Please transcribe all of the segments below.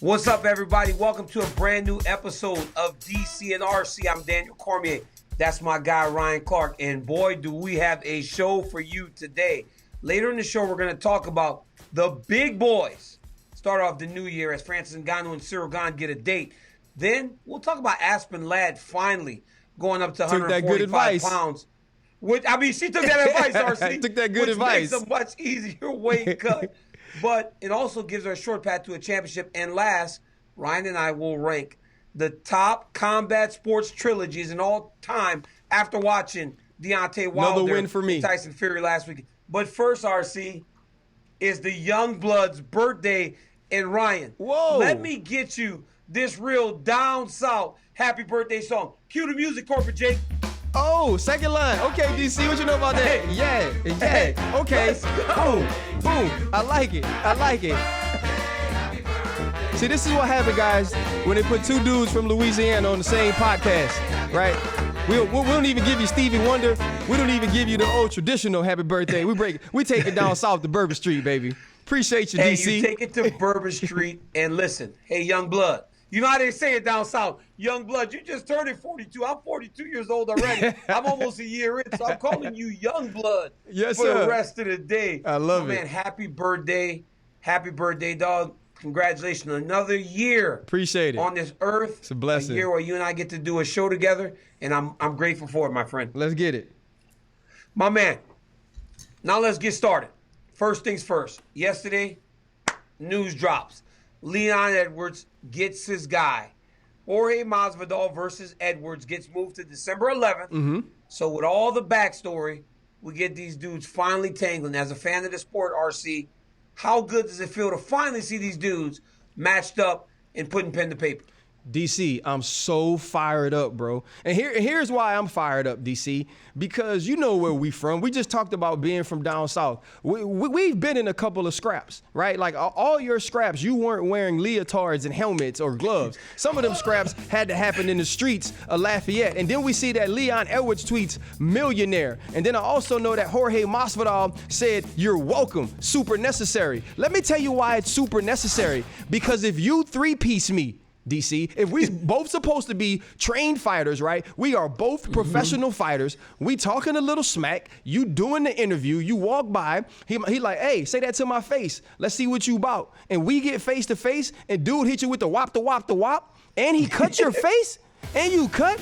What's up, everybody? Welcome to a brand new episode of DC and RC. I'm Daniel Cormier. That's my guy, Ryan Clark. And boy, do we have a show for you today. Later in the show, we're going to talk about the big boys. Start off the new year as Francis Ngannou and Ciryl Gane get a date. Then we'll talk about Aspen Ladd finally going up to 145 pounds. Which, I mean, she took that advice, RC. Took that good advice. Makes a much easier weight cut. But it also gives her a short path to a championship. And last, Ryan and I will rank the top combat sports trilogies in all time after watching Deontay Wilder Another win for me. and Tyson Fury last week. But first, RC, is the young blood's birthday. And Ryan, whoa, let me get you this real down south happy birthday song. Cue the music, Corporate Jake. Oh, second line. Okay, DC, what you know about that? Hey. Yeah. Okay. Boom. I like it. See, this is what happened, guys, when they put two dudes from Louisiana on the same podcast, right? We don't even give you Stevie Wonder. We don't even give you the old traditional happy birthday. We take it down south to Bourbon Street, baby. Appreciate you, DC. Hey, you take it to Bourbon Street and listen. Hey, young blood. You know how they say it down south? Young blood, you just turned 42. I'm 42 years old already. I'm almost a year in, so I'm calling you young blood yes, for sir. the rest of the day. I love it. Man, happy birthday. Happy birthday, dog. Congratulations. Another year. Appreciate it. On this earth. It's a blessing. A year where you and I get to do a show together, and I'm grateful for it, my friend. Let's get it. My man, now let's get started. First things first. Yesterday, news drops. Leon Edwards gets his guy. Jorge Masvidal versus Edwards gets moved to December 11th. Mm-hmm. So with all the backstory, we get these dudes finally tangling. As a fan of the sport, RC, how good does it feel to finally see these dudes matched up and putting pen to paper? DC, I'm so fired up, bro. And here's why I'm fired up, DC. Because you know where we from. We just talked about being from down south. We've been in a couple of scraps, right? Like all your scraps, you weren't wearing leotards and helmets or gloves. Some of them scraps had to happen in the streets of Lafayette. And then we see that Leon Edwards tweets, millionaire. And then I also know that Jorge Masvidal said, you're welcome, super necessary. Let me tell you why it's super necessary. Because if you three-piece me, DC, if we both supposed to be trained fighters, right? We are both professional fighters. We talking a little smack. You doing the interview. You walk by. He like, hey, say that to my face. Let's see what you about. And we get face to face, and dude hit you with the whop, and he cut your face, and you cut,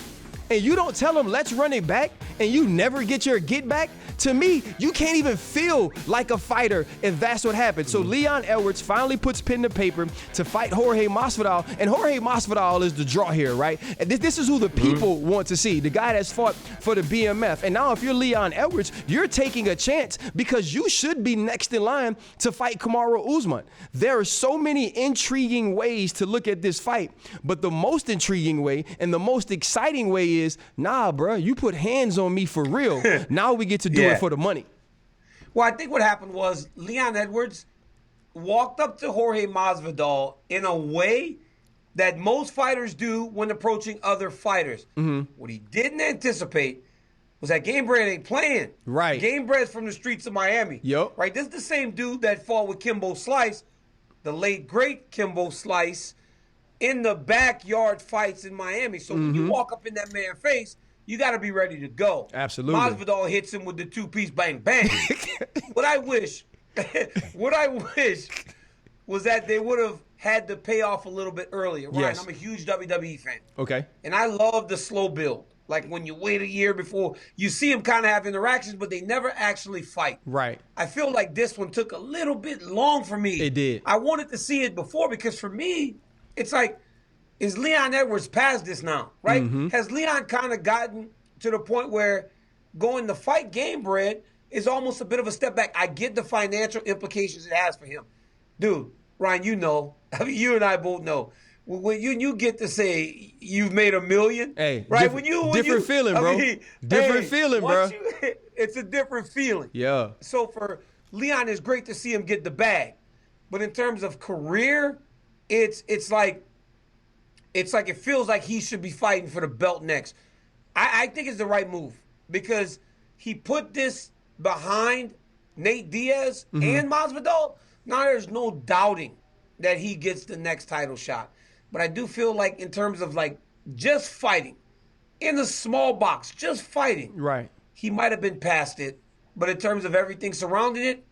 and you don't tell him, let's run it back, and you never get your get back. To me, you can't even feel like a fighter if that's what happened. So Leon Edwards finally puts pen to paper to fight Jorge Masvidal, and Jorge Masvidal is the draw here, right? And this is who the people want to see, the guy that's fought for the BMF. And now if you're Leon Edwards, you're taking a chance because you should be next in line to fight Kamaru Usman. There are so many intriguing ways to look at this fight, but the most intriguing way and the most exciting way is, nah, bro, you put hands on me for real. Now we get to do it for the money. Well, I think what happened was Leon Edwards walked up to Jorge Masvidal in a way that most fighters do when approaching other fighters. What he didn't anticipate was that Gamebred ain't playing. Right. Gamebred's from the streets of Miami. Yep. Right. This is the same dude that fought with Kimbo Slice, the late great Kimbo Slice, in the backyard fights in Miami. So when you walk up in that man's face, you got to be ready to go. Absolutely. Masvidal hits him with the two-piece bang, bang. What I wish was that they would have had the payoff a little bit earlier. Ryan, Yes. I'm a huge WWE fan. Okay. And I love the slow build. Like when you wait a year before, you see them kind of have interactions, but they never actually fight. Right. I feel like this one took a little bit long for me. It did. I wanted to see it before because for me, it's like, is Leon Edwards past this now, right? Has Leon kind of gotten to the point where going to fight Gamebred is almost a bit of a step back? I get the financial implications it has for him. Dude, Ryan, you know, I mean, you and I both know. When you get to say you've made $1 million, hey, right? Different feeling, bro. Different feeling, bro. It's a different feeling. Yeah. So for Leon, it's great to see him get the bag. But in terms of career, it's like it feels like he should be fighting for the belt next. I think it's the right move because he put this behind Nate Diaz and Masvidal. Now there's no doubting that he gets the next title shot. But I do feel like in terms of like just fighting in a small box, just fighting, Right. he might have been past it. But in terms of everything surrounding it,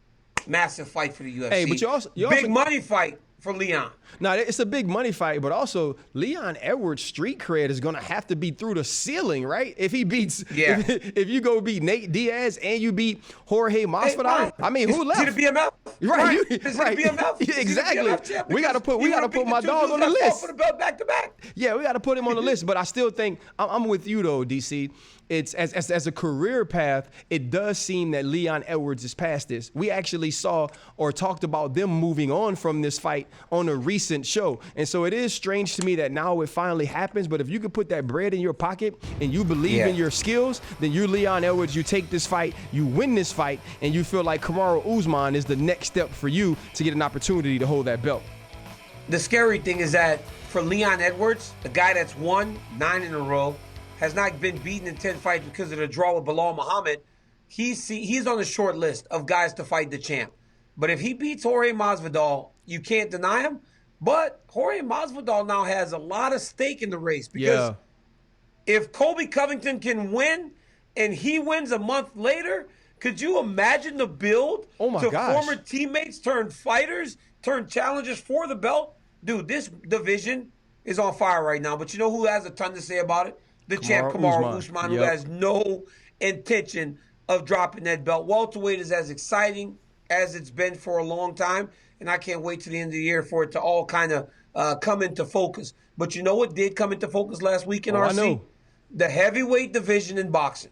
massive fight for the UFC. Hey, but you also big money fight for Leon. Now, it's a big money fight, but also Leon Edwards' street cred is going to have to be through the ceiling, right? If he beats, if you go beat Nate Diaz and you beat Jorge Masvidal, I mean, who left? To the BMF, right? Right. The BMF, exactly. We got to put my dog on the list. For the belt back to back. Yeah, we got to put him on the list. But I still think I'm with you though, DC. It's as a career path, it does seem that Leon Edwards is past this. We actually saw or talked about them moving on from this fight on a recent show. And so it is strange to me that now it finally happens. But if you could put that bread in your pocket and you believe in your skills, then you're Leon Edwards. You take this fight, you win this fight, and you feel like Kamaru Usman is the next step for you to get an opportunity to hold that belt. The scary thing is that for Leon Edwards, the guy that's won 9 in a row, has not been beaten in 10 fights because of the draw with Bilal Muhammad, he's on the short list of guys to fight the champ. But if he beats Jorge Masvidal, you can't deny him. But Jorge Masvidal now has a lot of stake in the race because if Colby Covington can win and he wins a month later, could you imagine the build to former teammates turned fighters, turned challengers for the belt? Dude, this division is on fire right now. But you know who has a ton to say about it? The champ, Kamaru Usman, who has no intention of dropping that belt. Welterweight is as exciting as it's been for a long time, and I can't wait to the end of the year for it to all kind of come into focus. But you know what did come into focus last week in RC? I know. The heavyweight division in boxing,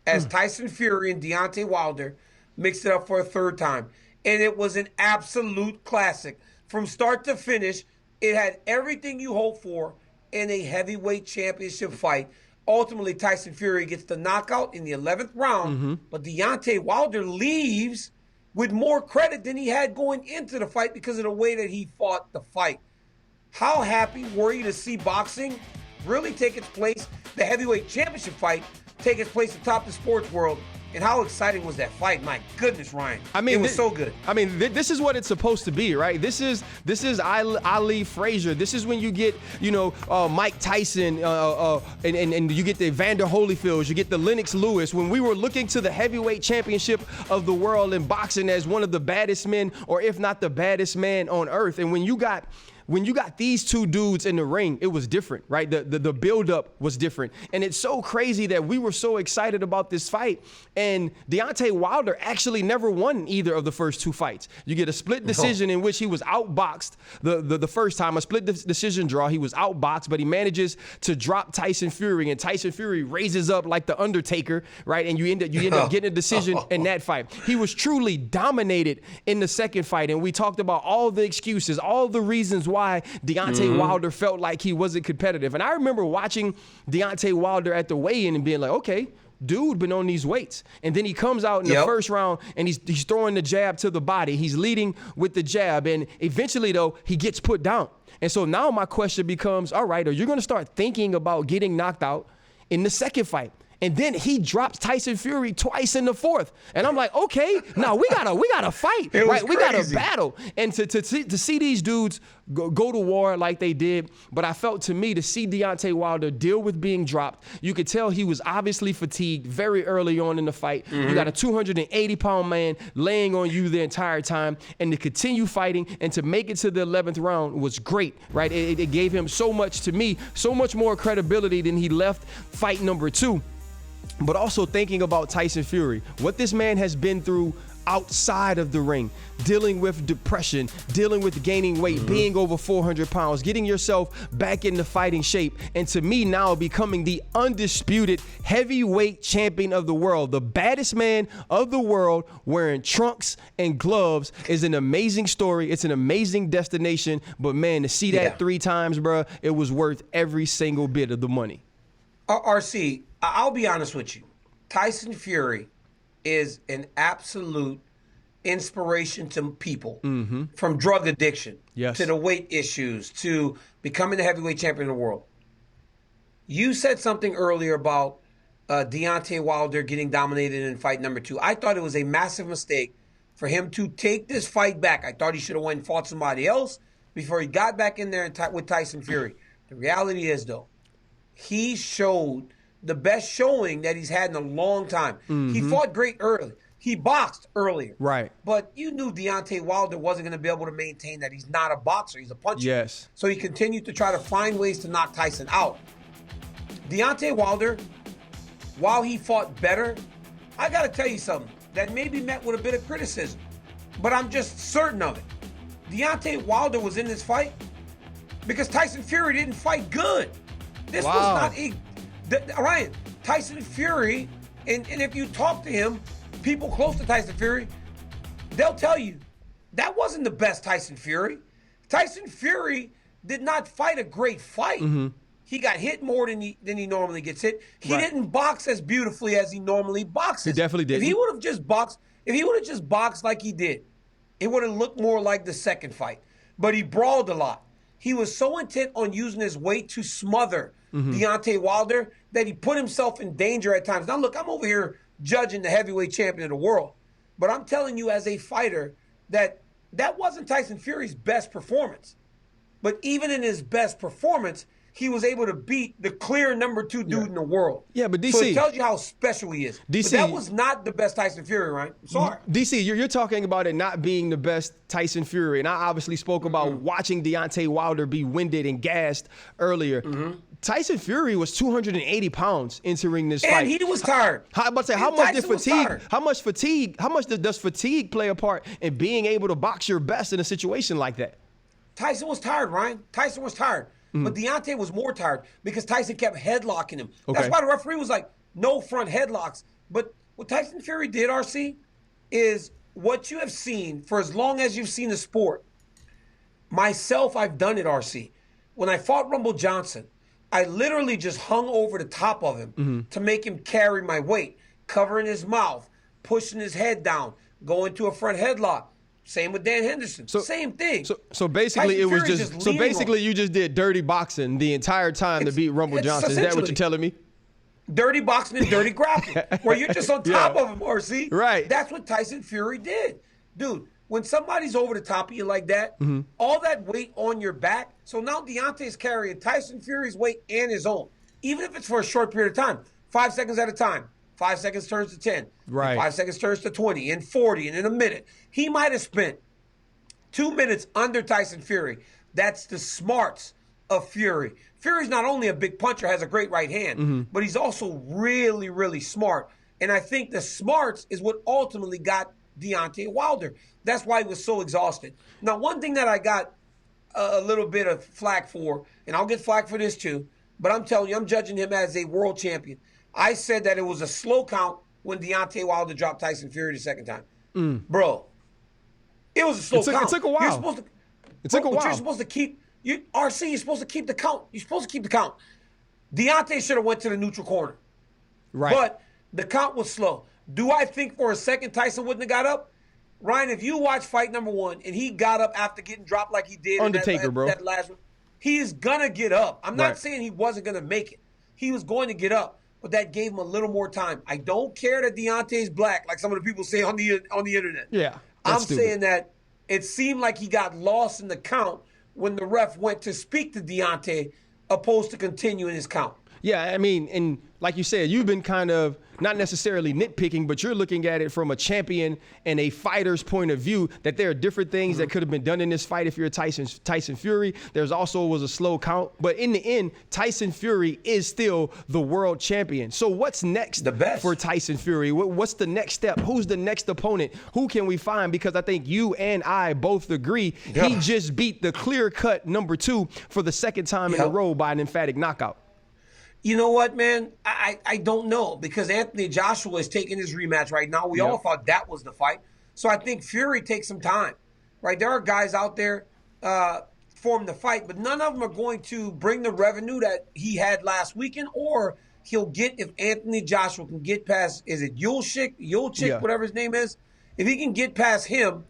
as Tyson Fury and Deontay Wilder mixed it up for a third time. And it was an absolute classic. From start to finish, it had everything you hope for in a heavyweight championship fight. Ultimately, Tyson Fury gets the knockout in the 11th round, but Deontay Wilder leaves with more credit than he had going into the fight because of the way that he fought the fight. How happy were you to see boxing really take its place, the heavyweight championship fight, take its place atop the sports world? And how exciting was that fight? My goodness, Ryan. I mean, it was so good. I mean, this is what it's supposed to be, right? This is Ali Frazier. This is when you get, Mike Tyson, and you get the Evander Holyfields, you get the Lennox Lewis. When we were looking to the heavyweight championship of the world in boxing as one of the baddest men, or if not the baddest man on earth, and when you got these two dudes in the ring, it was different, right? The buildup was different. And it's so crazy that we were so excited about this fight. And Deontay Wilder actually never won either of the first two fights. You get a split decision in which he was outboxed the first time, a split decision draw. He was outboxed, but he manages to drop Tyson Fury. And Tyson Fury raises up like the Undertaker, right? And you end up getting a decision in that fight. He was truly dominated in the second fight. And we talked about all the excuses, all the reasons why Deontay Wilder felt like he wasn't competitive. And I remember watching Deontay Wilder at the weigh-in and being like, okay, dude been on these weights. And then he comes out in the first round and he's throwing the jab to the body. He's leading with the jab. And eventually, though, he gets put down. And so now my question becomes, all right, are you going to start thinking about getting knocked out in the second fight? And then he drops Tyson Fury twice in the fourth. And I'm like, okay, now we gotta fight, right? We gotta battle. And to see these dudes go to war like they did, but I felt to me to see Deontay Wilder deal with being dropped, you could tell he was obviously fatigued very early on in the fight. You got a 280-pound man laying on you the entire time, and to continue fighting and to make it to the 11th round was great, right? It gave him so much, to me, so much more credibility than he left fight number 2. But also thinking about Tyson Fury, what this man has been through outside of the ring, dealing with depression, dealing with gaining weight, being over 400 pounds, getting yourself back into fighting shape, and to me now becoming the undisputed heavyweight champion of the world, the baddest man of the world, wearing trunks and gloves, is an amazing story. It's an amazing destination, but man, to see that 3 times, bro, it was worth every single bit of the money. RC, I'll be honest with you. Tyson Fury is an absolute inspiration to people, from drug addiction to the weight issues to becoming the heavyweight champion of the world. You said something earlier about Deontay Wilder getting dominated in fight number 2. I thought it was a massive mistake for him to take this fight back. I thought he should have went and fought somebody else. before he got back in there with Tyson Fury. The reality is, though, he showed the best showing that he's had in a long time. He fought great early. He boxed earlier. Right. But you knew Deontay Wilder wasn't going to be able to maintain that. He's not a boxer. He's a puncher. Yes. So he continued to try to find ways to knock Tyson out. Deontay Wilder, while he fought better, I got to tell you something that may be met with a bit of criticism, but I'm just certain of it. Deontay Wilder was in this fight because Tyson Fury didn't fight good. This was not Ryan, Tyson Fury, and if you talk to him, people close to Tyson Fury, they'll tell you that wasn't the best Tyson Fury. Tyson Fury did not fight a great fight. He got hit more than he normally gets hit. He didn't box as beautifully as he normally boxes. He definitely did. If he would have just boxed like he did, it would have looked more like the second fight. But he brawled a lot. He was so intent on using his weight to smother Deontay Wilder that he put himself in danger at times. Now, look, I'm over here judging the heavyweight champion of the world, but I'm telling you as a fighter that wasn't Tyson Fury's best performance. But even in his best performance, he was able to beat the clear number 2 dude in the world. Yeah, but DC. So it tells you how special he is. DC, but that was not the best Tyson Fury, right? I'm sorry. DC, you're talking about it not being the best Tyson Fury. And I obviously spoke about watching Deontay Wilder be winded and gassed earlier. Tyson Fury was 280 pounds entering this fight. And he was tired. How much does fatigue play a part in being able to box your best in a situation like that? Tyson was tired, Ryan. Tyson was tired. But Deontay was more tired because Tyson kept headlocking him. Okay. That's why the referee was like, no front headlocks. But what Tyson Fury did, RC, is what you have seen for as long as you've seen the sport. Myself, I've done it, RC. When I fought Rumble Johnson, I literally just hung over the top of him to make him carry my weight, covering his mouth, pushing his head down, going to a front headlock. Same with Dan Henderson. Same thing. So basically, Tyson it was Fury just. So basically, you just did dirty boxing the entire time to beat Rumble Johnson. Is that what you're telling me? Dirty boxing and dirty grappling, where you're just on top of him, RC. Right. That's what Tyson Fury did, dude. When somebody's over the top of you like that, all that weight on your back. So now Deontay's carrying Tyson Fury's weight and his own, even if it's for a short period of time, 5 seconds at a time. 5 seconds turns to 10. Right. 5 seconds turns to 20 and 40 and in a minute. He might have spent 2 minutes under Tyson Fury. That's the smarts of Fury. Fury's not only a big puncher, has a great right hand, but he's also really, really smart. And I think the smarts is what ultimately got Deontay Wilder. That's why he was so exhausted. Now, one thing that I got a little bit of flack for, and I'll get flack for this too, but I'm telling you, I'm judging him as a world champion. I said that it was a slow count when Deontay Wilder dropped Tyson Fury the second time. Bro, it was a slow count. It took a while. You're supposed to keep, RC, you're supposed to keep the count. You're supposed to keep the count. Deontay should have went to the neutral corner. Right. But the count was slow. Do I think for a second Tyson wouldn't have got up? Ryan, if you watch fight number 1 and he got up after getting dropped like he did Undertaker, bro. That last one, he is going to get up. I'm not saying he wasn't going to make it. He was going to get up. But that gave him a little more time. I don't care that Deontay's black, like some of the people say on the internet. Yeah, I'm saying that it seemed like he got lost in the count when the ref went to speak to Deontay, opposed to continuing his count. Yeah, I mean, and like you said, you've been kind of not necessarily nitpicking, but you're looking at it from a champion and a fighter's point of view, that there are different things that could have been done in this fight if you're Tyson Fury. There's also was a slow count. But in the end, Tyson Fury is still the world champion. So what's next for Tyson Fury? What's the next step? Who's the next opponent? Who can we find? Because I think you and I both agree he just beat the clear-cut number 2 for the second time in a row by an emphatic knockout. You know what, man? I don't know, because Anthony Joshua is taking his rematch right now. We all thought that was the fight. So I think Fury takes some time, right? There are guys out there for him to fight, but none of them are going to bring the revenue that he had last weekend, or he'll get if Anthony Joshua can get past, is it Yulchik, whatever his name is? If he can get past him,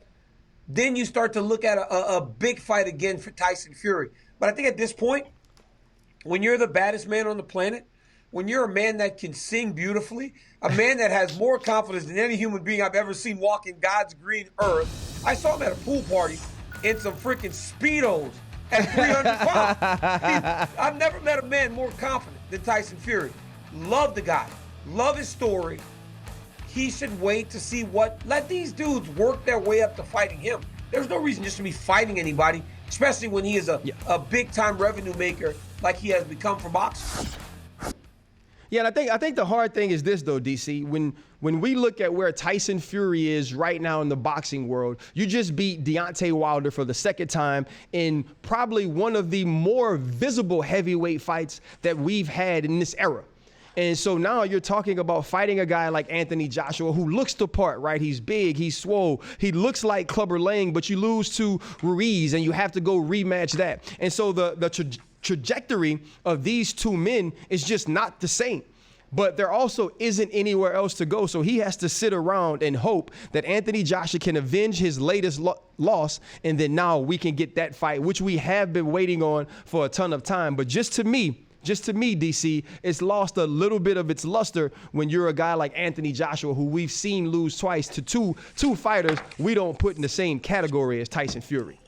then you start to look at a big fight again for Tyson Fury. But I think at this point, when you're the baddest man on the planet, when you're a man that can sing beautifully, a man that has more confidence than any human being I've ever seen walking God's green earth. I saw him at a pool party in some freaking Speedos at 300 pounds. I've never met a man more confident than Tyson Fury. Love the guy. Love his story. He should wait to see let these dudes work their way up to fighting him. There's no reason just to be fighting anybody, especially when he is a big-time revenue maker like he has become for boxing. Yeah, and I think the hard thing is this, though, DC. When we look at where Tyson Fury is right now in the boxing world, you just beat Deontay Wilder for the second time in probably one of the more visible heavyweight fights that we've had in this era. And so now you're talking about fighting a guy like Anthony Joshua, who looks the part, right? He's big, he's swole, he looks like Clubber Lang, but you lose to Ruiz and you have to go rematch that. And so the trajectory of these two men is just not the same. But there also isn't anywhere else to go. So he has to sit around and hope that Anthony Joshua can avenge his latest loss. And then now we can get that fight, which we have been waiting on for a ton of time. But just to me, DC, it's lost a little bit of its luster when you're a guy like Anthony Joshua, who we've seen lose twice to two fighters we don't put in the same category as Tyson Fury.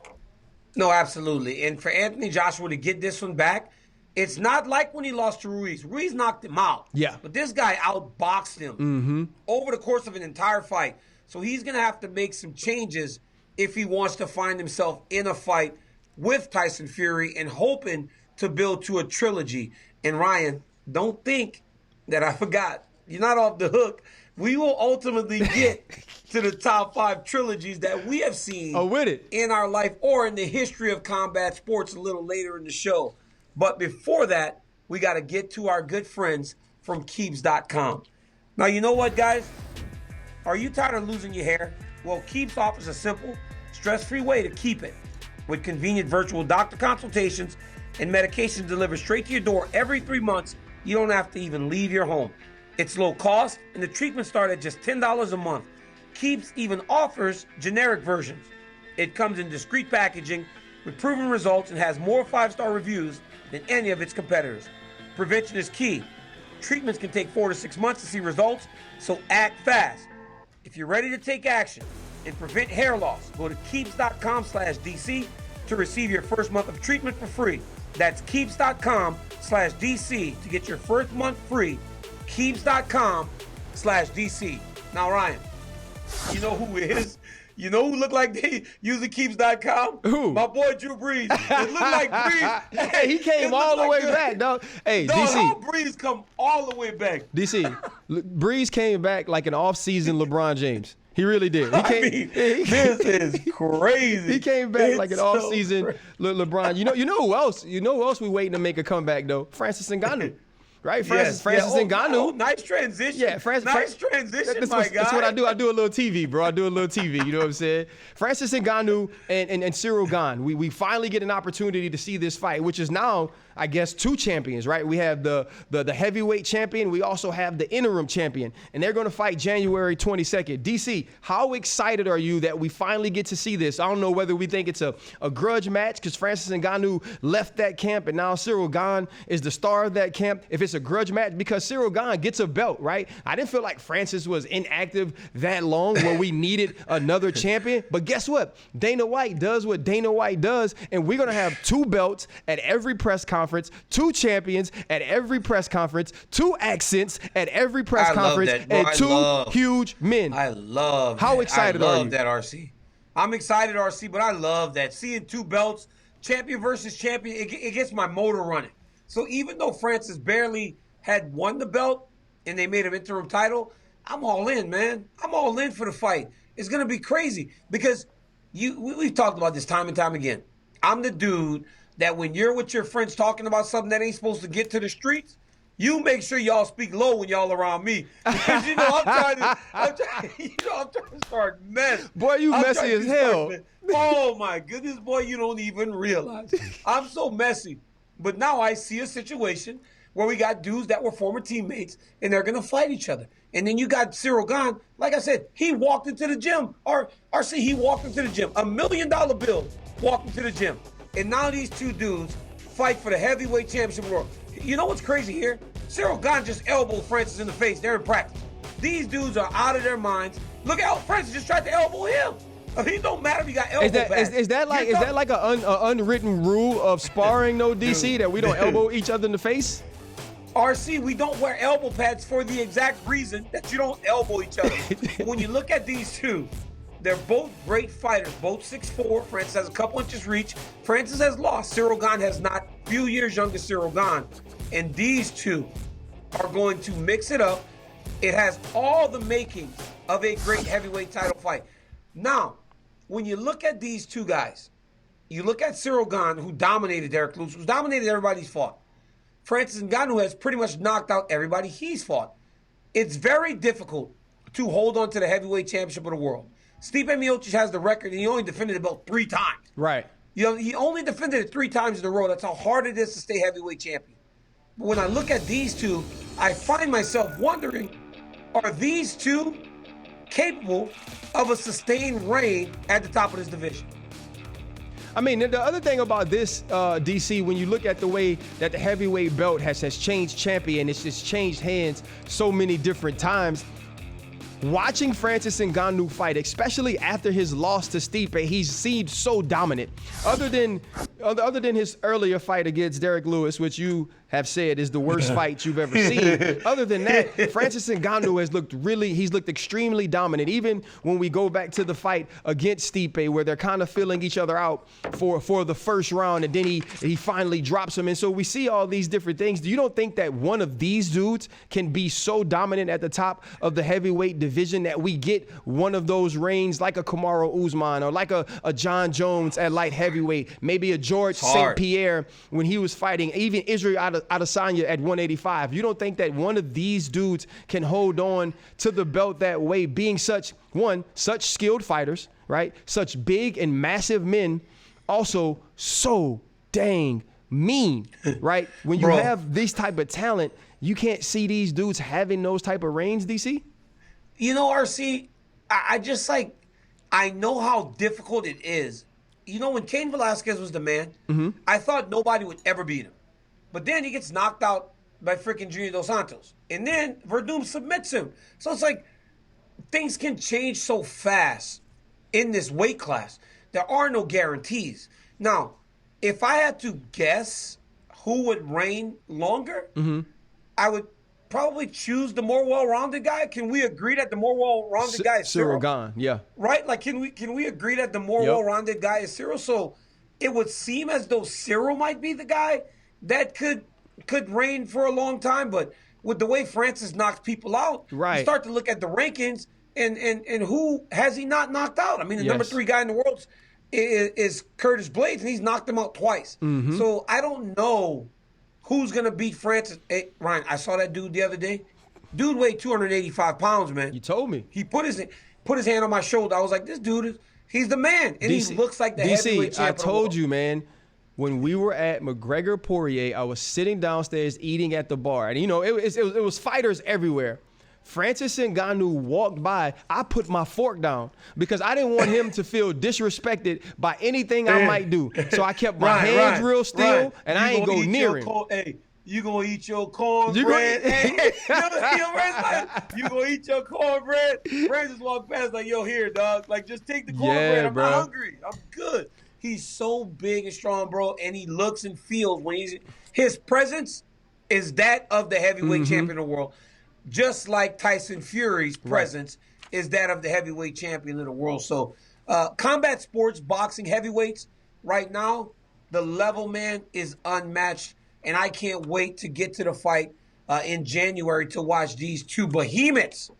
No, absolutely. And for Anthony Joshua to get this one back, it's not like when he lost to Ruiz. Ruiz knocked him out. Yeah. But this guy outboxed him over the course of an entire fight. So he's going to have to make some changes if he wants to find himself in a fight with Tyson Fury and hoping to build to a trilogy. And Ryan, don't think that I forgot. You're not off the hook. We will ultimately get to the top 5 trilogies that we have seen in our life or in the history of combat sports a little later in the show. But before that, we got to get to our good friends from Keeps.com. Now, you know what, guys? Are you tired of losing your hair? Well, Keeps offers a simple, stress-free way to keep it. With convenient virtual doctor consultations and medications delivered straight to your door every 3 months, you don't have to even leave your home. It's low cost, and the treatments start at just $10 a month. Keeps even offers generic versions. It comes in discreet packaging with proven results and has more 5-star reviews than any of its competitors. Prevention is key. Treatments can take 4 to 6 months to see results, so act fast. If you're ready to take action and prevent hair loss, go to keeps.com/DC to receive your first month of treatment for free. That's keeps.com/DC to get your first month free. Keeps.com/DC. Now, Ryan, you know who is? You know who look like they using Keeps.com? Who? My boy Drew Brees. It looked like Brees. Hey, he came all the way back, dog. Hey, DC. How Brees come all the way back? DC, Brees came back like an off-season LeBron James. He really did. This is crazy. He came back like an off-season LeBron. You know who else? You know who else we waiting to make a comeback though? Francis Ngannou. Right, Francis Ngannou. Oh, nice transition. Yeah, nice transition, my guy. That's what I do. I do a little TV, bro. I do a little TV. You know what I'm saying? Francis Ngannou and Ciryl Gane. We finally get an opportunity to see this fight, which is now, I guess, 2 champions, right? We have the heavyweight champion. We also have the interim champion, and they're going to fight January 22nd. DC, how excited are you that we finally get to see this? I don't know whether we think it's a grudge match because Francis Ngannou left that camp, and now Ciryl Gane is the star of that camp. If it's a grudge match, because Ciryl Gane gets a belt, right? I didn't feel like Francis was inactive that long where we needed another champion. But guess what? Dana White does what Dana White does, and we're going to have 2 belts at every press conference, 2 champions at every press conference, 2 accents at every press conference, and 2 huge men. I love How excited are you? I love that, RC. I'm excited, RC, but I love that. Seeing 2 belts, champion versus champion, it gets my motor running. So even though Francis barely had won the belt and they made him interim title, I'm all in, man. I'm all in for the fight. It's going to be crazy because we've talked about this time and time again. I'm the dude that when you're with your friends talking about something that ain't supposed to get to the streets, you make sure y'all speak low when y'all around me. Because, I'm trying to start mess. Boy, you messy as hell. Oh, my goodness, boy, you don't even realize. I'm so messy. But now I see a situation where we got dudes that were former teammates, and they're going to fight each other. And then you got Ciryl Gane. Like I said, he walked into the gym. He walked into the gym. $1 million bill walked into the gym. And now these 2 dudes fight for the heavyweight championship world. You know what's crazy here? Ciryl Gane just elbowed Francis in the face. They're in practice. These dudes are out of their minds. Look at how Francis just tried to elbow him. I mean, it don't matter if you got elbow pads. Is that like an unwritten rule of sparring, no, DC, that we don't elbow each other in the face? RC, we don't wear elbow pads for the exact reason that you don't elbow each other. When you look at these two, they're both great fighters, both 6'4". Francis has a couple inches reach. Francis has lost. Ciryl Gane has not. Few years younger Ciryl Gane. And these two are going to mix it up. It has all the makings of a great heavyweight title fight. Now, when you look at these two guys, you look at Ciryl Gane, who dominated Derek Lewis, who's dominated everybody he's fought. Francis Ngannou has pretty much knocked out everybody he's fought. It's very difficult to hold on to the heavyweight championship of the world. Stipe Miocic has the record, and he only defended it about 3 times. Right. You know, he only defended it 3 times in a row. That's how hard it is to stay heavyweight champion. But when I look at these two, I find myself wondering, are these two capable of a sustained reign at the top of this division? I mean, the other thing about this, DC, when you look at the way that the heavyweight belt has changed champion, it's just changed hands so many different times. Watching Francis Ngannou fight, especially after his loss to Stipe, he seemed so dominant. Other than his earlier fight against Derek Lewis, which you have said is the worst fight you've ever seen. Other than that, Francis Ngannou has looked extremely dominant. Even when we go back to the fight against Stipe, where they're kind of filling each other out for the first round, and then he finally drops him. And so we see all these different things. Do you don't think that one of these dudes can be so dominant at the top of the heavyweight division that we get one of those reigns like a Kamaru Usman or like a John Jones at light heavyweight, maybe a George St. Pierre when he was fighting, even Israel Adesanya at 185. You don't think that one of these dudes can hold on to the belt that way, being such skilled fighters, right? Such big and massive men, also so dang mean, right? When you have this type of talent, you can't see these dudes having those type of reigns, DC? You know, RC, I know how difficult it is. You know, when Cain Velasquez was the man, I thought nobody would ever beat him. But then he gets knocked out by freaking Junior Dos Santos. And then Verdum submits him. So it's like things can change so fast in this weight class. There are no guarantees. Now, if I had to guess who would reign longer, I would probably choose the more well-rounded guy. Can we agree that the more well-rounded guy is Ciryl? Gane, yeah. Right? Like, can we agree that the more well-rounded guy is Ciryl? So it would seem as though Ciryl might be the guy that could reign for a long time. But with the way Francis knocks people out, you start to look at the rankings and who has he not knocked out? I mean, the number 3 guy in the world is Curtis Blades, and he's knocked him out twice. So I don't know who's going to beat Francis. Hey, Ryan, I saw that dude the other day. Dude weighed 285 pounds, man. You told me. He put his hand on my shoulder. I was like, this dude, he's the man. And DC, he looks like the heavyweight champion. I told you, man, when we were at McGregor-Poirier, I was sitting downstairs eating at the bar. And, you know, it was fighters everywhere. Francis Ngannou walked by. I put my fork down because I didn't want him to feel disrespected by anything I might do. So I kept my hands real still, and I ain't go near him. Hey, you gonna eat your cornbread? Hey, you gonna eat your cornbread? Brad just walked past like, yo, here, dog. Like, just take the cornbread. I'm not hungry. I'm good. He's so big and strong, bro, and he looks and feels when his presence is that of the heavyweight champion of the world. Just like Tyson Fury's presence is that of the heavyweight champion of the world. So combat sports, boxing, heavyweights, right now, the level, man, is unmatched. And I can't wait to get to the fight in January to watch these two behemoths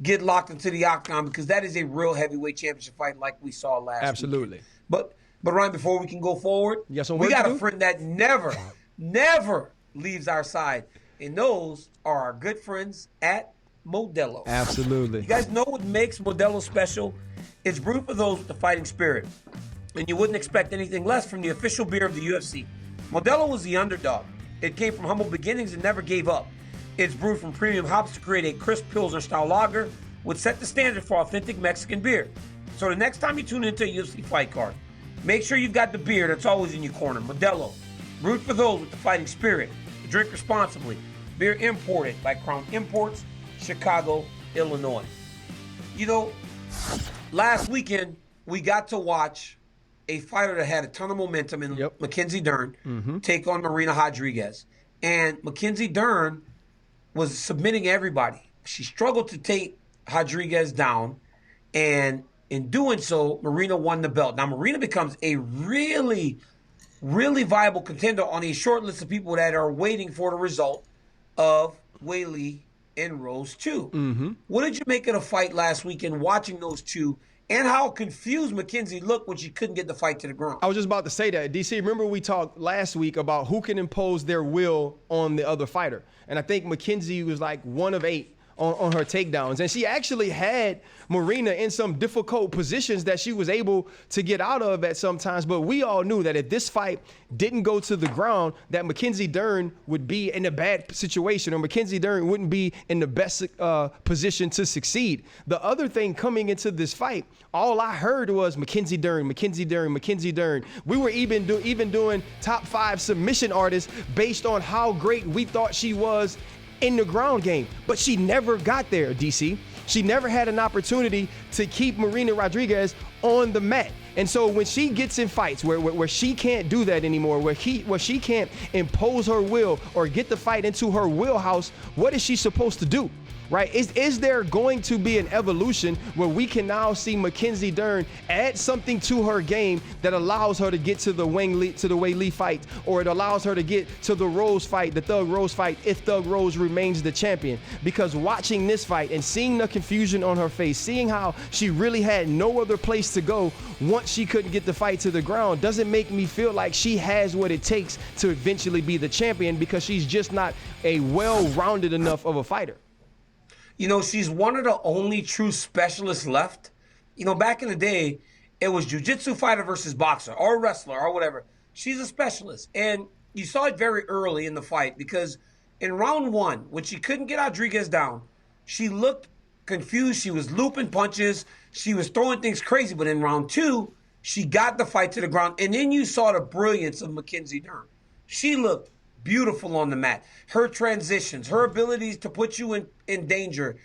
get locked into the octagon, because that is a real heavyweight championship fight like we saw last weekend. But Ryan, before we can go forward, we got a friend that never leaves our side. And those are our good friends at Modelo. Absolutely. You guys know what makes Modelo special? It's brewed for those with the fighting spirit. And you wouldn't expect anything less from the official beer of the UFC. Modelo was the underdog. It came from humble beginnings and never gave up. It's brewed from premium hops to create a crisp Pilsner-style lager, which set the standard for authentic Mexican beer. So the next time you tune into a UFC fight card, make sure you've got the beer that's always in your corner. Modelo, brewed for those with the fighting spirit. Drink responsibly. Beer imported by Crown Imports, Chicago, Illinois. You know, last weekend we got to watch a fighter that had a ton of momentum in Mackenzie Dern take on Marina Rodriguez. And Mackenzie Dern was submitting everybody. She struggled to take Rodriguez down, and in doing so, Marina won the belt. Now, Marina becomes a really, really viable contender on a short list of people that are waiting for the result of Weili and Rose 2. What did you make of the fight last weekend watching those two, and how confused Mackenzie looked when she couldn't get the fight to the ground? I was just about to say that. DC, remember we talked last week about who can impose their will on the other fighter. And I think Mackenzie was like 1 of 8 on her takedowns. And she actually had Marina in some difficult positions that she was able to get out of at some times. But we all knew that if this fight didn't go to the ground, that Mackenzie Dern would be in a bad situation, or Mackenzie Dern wouldn't be in the best position to succeed. The other thing coming into this fight, all I heard was Mackenzie Dern, Mackenzie Dern, Mackenzie Dern. We were even doing top 5 submission artists based on how great we thought she was in the ground game, but she never got there, DC. She never had an opportunity to keep Marina Rodriguez on the mat. And so when she gets in fights where she can't do that anymore, where she can't impose her will or get the fight into her wheelhouse, what is she supposed to do? Right? Is there going to be an evolution where we can now see Mackenzie Dern add something to her game that allows her to get to the Weili fight, or it allows her to get to the Rose fight, the Thug Rose fight, if Thug Rose remains the champion? Because watching this fight and seeing the confusion on her face, seeing how she really had no other place to go once she couldn't get the fight to the ground, doesn't make me feel like she has what it takes to eventually be the champion, because she's just not a well-rounded enough of a fighter. You know, she's one of the only true specialists left. You know, back in the day, it was jiu-jitsu fighter versus boxer or wrestler or whatever. She's a specialist. And you saw it very early in the fight, because in round 1, when she couldn't get Rodriguez down, she looked confused. She was looping punches. She was throwing things crazy. But in round 2, she got the fight to the ground. And then you saw the brilliance of Mackenzie Dern. She looked beautiful on the mat. Her transitions, her abilities to put you in danger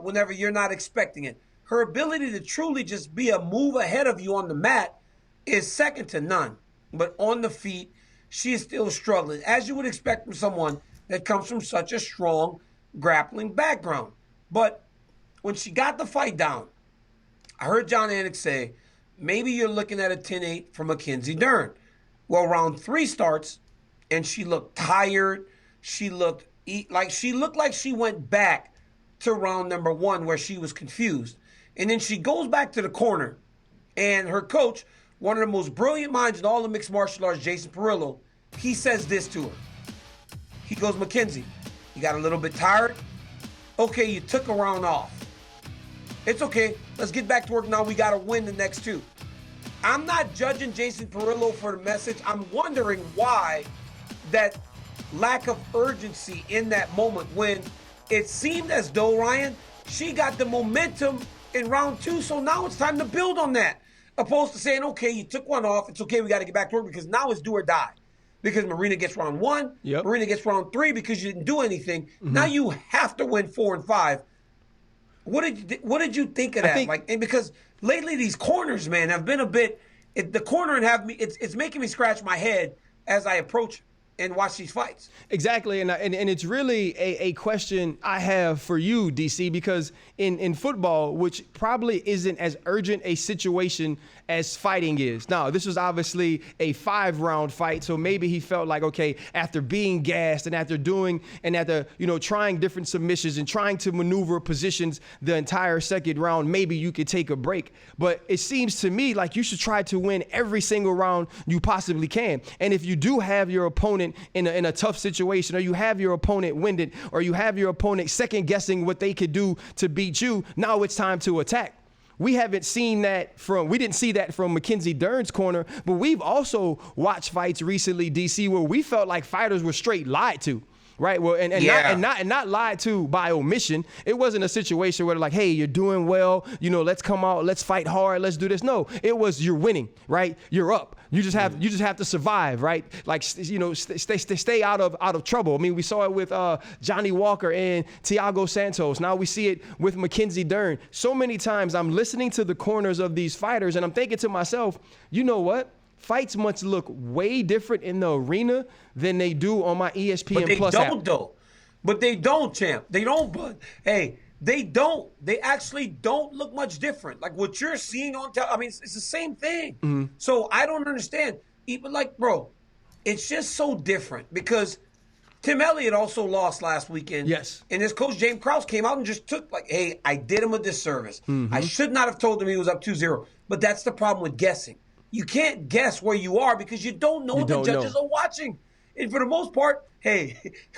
whenever you're not expecting it. Her ability to truly just be a move ahead of you on the mat is second to none. But on the feet, she is still struggling, as you would expect from someone that comes from such a strong grappling background. But when she got the fight down, I heard John Anik say, maybe you're looking at a 10-8 for Mackenzie Dern. Well, round 3 starts, and she looked tired. She looked like she went back to round number 1 where she was confused. And then she goes back to the corner, and her coach, one of the most brilliant minds in all of mixed martial arts, Jason Perillo, he says this to her. He goes, Mackenzie, you got a little bit tired? Okay, you took a round off. It's okay. Let's get back to work now. We got to win the next 2. I'm not judging Jason Perillo for the message. I'm wondering why that lack of urgency in that moment, when it seemed as though, Ryan, she got the momentum in round 2, so now it's time to build on that. Opposed to saying, okay, you took one off, it's okay, we got to get back to work, because now it's do or die. Because Marina gets round 1, Marina gets round 3 because you didn't do anything. Now you have to win 4 and 5. What did you think of that? And because lately these corners, man, have been a bit. The corner it's making me scratch my head as I approach and watch these fights. Exactly, and it's really a question I have for you, DC, because in football, which probably isn't as urgent a situation as fighting is. Now, this was obviously a 5-round fight, so maybe he felt like, okay, after being gassed and after trying different submissions and trying to maneuver positions the entire second round, maybe you could take a break. But it seems to me like you should try to win every single round you possibly can. And if you do have your opponent in a tough situation, or you have your opponent winded, or you have your opponent second guessing what they could do to beat you, now it's time to attack. We didn't see that from Mackenzie Dern's corner, but we've also watched fights recently, DC, where we felt like fighters were straight lied to. right? Well, and not lied to by omission. It wasn't a situation where like, hey, you're doing well, let's come out, let's fight hard, let's do this. No, it was you're winning, right? You're up. You just have to survive, right? Like, stay out of trouble. I mean, we saw it with Johnny Walker and Thiago Santos. Now we see it with Mackenzie Dern. So many times I'm listening to the corners of these fighters and I'm thinking to myself, you know what? Fights must look way different in the arena than they do on my ESPN Plus app. But they don't, champ. They don't, bud. Hey, they don't. They actually don't look much different. Like what you're seeing on I mean, it's the same thing. Mm-hmm. So I don't understand. Even like, bro, it's just so different because Tim Elliott also lost last weekend. Yes. And his coach, James Krause, came out and just took like, hey, I did him a disservice. Mm-hmm. I should not have told him he was up 2-0. But that's the problem with guessing. You can't guess where you are because you don't know what the judges are watching. And for the most part, hey,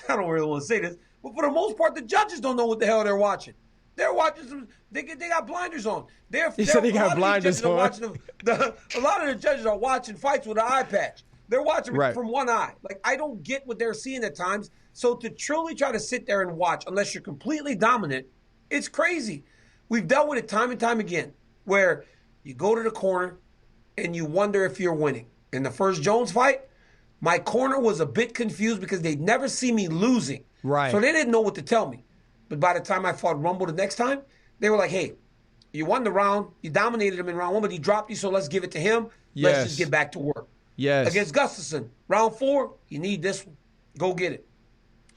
I don't really want to say this, but for the most part, the judges don't know what the hell they're watching. They're watching some. They got blinders on. He said they got blinders on. A lot of the judges are watching fights with an eye patch. They're watching from one eye. Like, I don't get what they're seeing at times. So to truly try to sit there and watch, unless you're completely dominant, it's crazy. We've dealt with it time and time again, where you go to the corner and you wonder if you're winning. In the first Jones fight, my corner was a bit confused because they'd never see me losing. Right. So they didn't know what to tell me. But by the time I fought Rumble the next time, they were like, hey, you won the round. You dominated him in round 1, but he dropped you, so let's give it to him. Yes. Let's just get back to work. Yes. Against Gustafsson, round 4, you need this one. Go get it.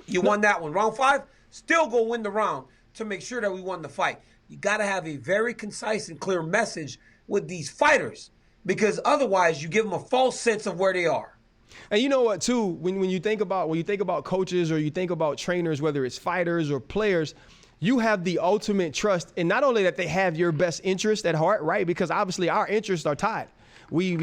You won that one. Round 5, still go win the round to make sure that we won the fight. You got to have a very concise and clear message with these fighters because otherwise you give them a false sense of where they are. And you know what, too, when you think about coaches or you think about trainers, whether it's fighters or players, you have the ultimate trust in not only that they have your best interest at heart, right? Because obviously our interests are tied. We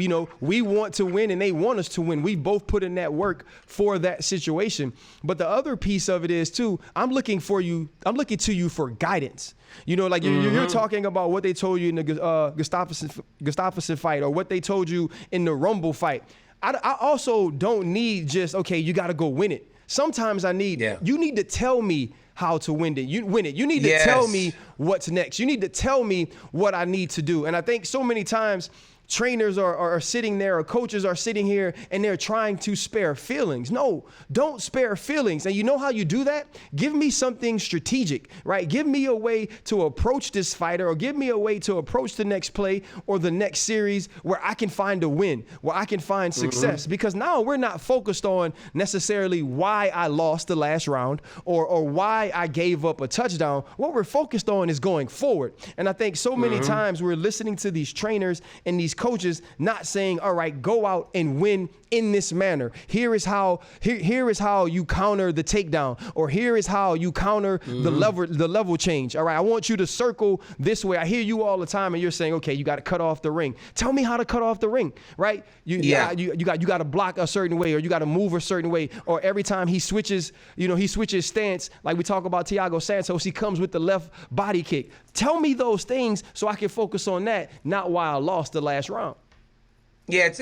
want to win and they want us to win. We both put in that work for that situation. But the other piece of it is, too, I'm looking to you for guidance. Like you're talking about what they told you in the Gustafsson fight or what they told you in the Rumble fight. I also don't need just, okay, you got to go win it. Sometimes I need, you need to tell me how to win it. You need to tell me what's next. You need to tell me what I need to do. And I think so many times trainers are sitting there or coaches are sitting here and they're trying to spare feelings. No, don't spare feelings. And you know how you do that? Give me something strategic, right? Give me a way to approach this fighter or give me a way to approach the next play or the next series where I can find a win, where I can find success. Because now we're not focused on necessarily why I lost the last round or why I gave up a touchdown. What we're focused on is going forward. And I think so many times we're listening to these trainers and these coaches not saying, all right, go out and win in this manner. Here is how you counter the takedown, or here is how you counter the level change. All right, I want you to circle this way. I hear you all the time and you're saying, okay, you got to cut off the ring. Tell me how to cut off the ring, right? You got to block a certain way, or you got to move a certain way, or every time he switches stance, like we talk about Thiago Santos, he comes with the left body kick. Tell me those things so I can focus on that, not why I lost the last round. Yeah, it's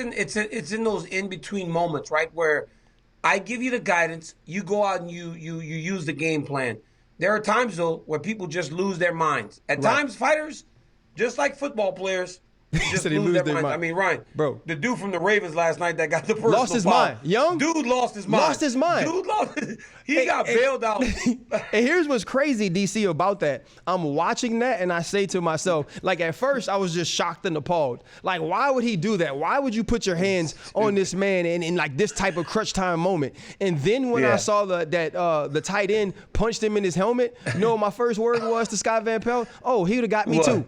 in those in-between moments, right, where I give you the guidance, you go out and you use the game plan. There are times, though, where people just lose their minds. At times, fighters, just like football players, just lose their minds. I mean, Ryan, bro, the dude from the Ravens last night that got the personal lost his mind. Young dude lost his mind. Dude he got bailed out. And here's what's crazy, DC, about that. I'm watching that and I say to myself, like at first I was just shocked and appalled. Like, why would he do that? Why would you put your hands on this man in like this type of crunch time moment? And then when I saw the tight end punched him in his helmet, my first word was to Scott Van Pelt, oh, he would have got me too.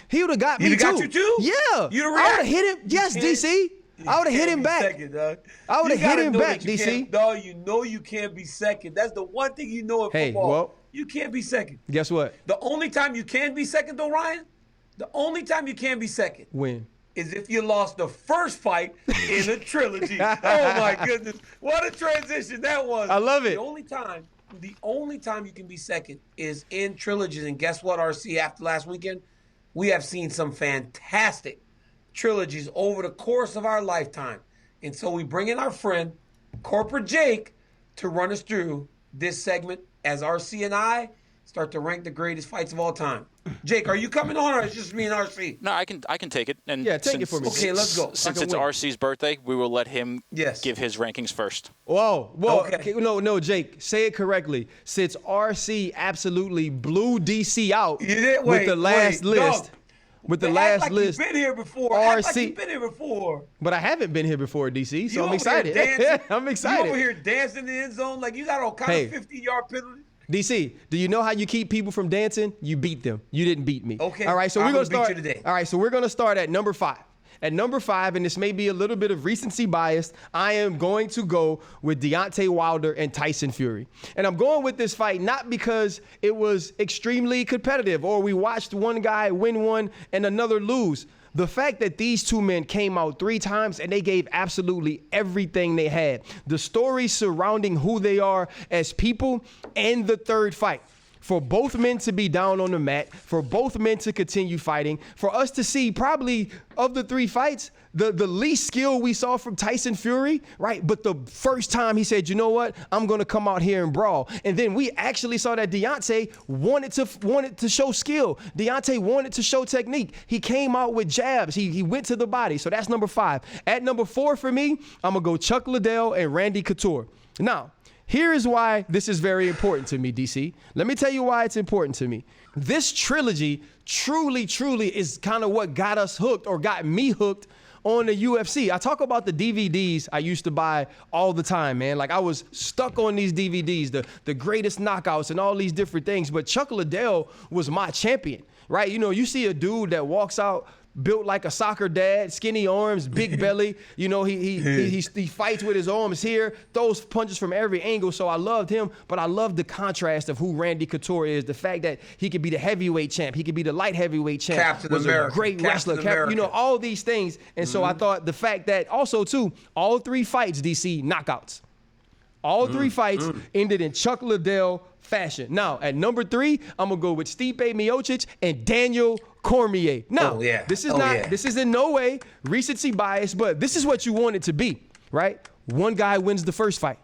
He would have got me too. Got you too? Yeah. You'd have I would have hit him. Yes, DC. I would have hit him back. I would have hit him back, DC. No, you know you can't be second. That's the one thing you know in football. Well, you can't be second. Guess what? The only time you can be second, though, Ryan, when? Is if you lost the first fight in a trilogy. Oh, my goodness. What a transition that was. I love it. The only time you can be second is in trilogies. And guess what, RC, after last weekend? We have seen some fantastic trilogies over the course of our lifetime. And so we bring in our friend, Corporate Jake, to run us through this segment as RC and I start to rank the greatest fights of all time. Jake, are you coming on, or is it just me and RC? No, I can take it. And Yeah, take it for me. Okay, let's go. Since it's RC's birthday, we will let him give his rankings first. Whoa. Okay. No, Jake, say it correctly. Since RC absolutely blew DC out with the last list. With the last list. You've been here before. RC. You've been here before. But I haven't been here before, DC, so You I'm excited. I'm excited. You over here dancing in the end zone like you got all kind of 50-yard penalties. DC, do you know how you keep people from dancing? You beat them. You didn't beat me. Okay. All right, so we're going to start beat you today. All right, so we're going to start at number 5. At number 5, and this may be a little bit of recency bias, I am going to go with Deontay Wilder and Tyson Fury. And I'm going with this fight not because it was extremely competitive or we watched one guy win one and another lose. The fact that these two men came out 3 times and they gave absolutely everything they had. The stories surrounding who they are as people and the third fight. For both men to be down on the mat, for both men to continue fighting, for us to see probably of the 3 fights, the least skill we saw from Tyson Fury, right? But the first time he said, you know what, I'm going to come out here and brawl. And then we actually saw that Deontay wanted to show skill. Deontay wanted to show technique. He came out with jabs. He went to the body. So that's number 5. At number 4 for me, I'm going to go Chuck Liddell and Randy Couture. Now, here is why this is very important to me, DC. Let me tell you why it's important to me. This trilogy truly is kind of what got us hooked or got me hooked on the UFC. I talk about the DVDs I used to buy all the time, man. Like I was stuck on these DVDs, the greatest knockouts and all these different things. But Chuck Liddell was my champion, right? You know, you see a dude that walks out built like a soccer dad, skinny arms, big belly. You know, he fights with his arms here, throws punches from every angle. So I loved him, but I loved the contrast of who Randy Couture is. The fact that he could be the heavyweight champ, he could be the light heavyweight champ, Captain was America, a great wrestler. You know, all these things. And so I thought the fact that also too, all 3 fights, DC, knockouts. All 3 fights ended in Chuck Liddell fashion. Now, at number 3, I'm going to go with Stipe Miocic and Daniel Cormier. Now, this is in no way recency bias, but this is what you want it to be, right? One guy wins the first fight.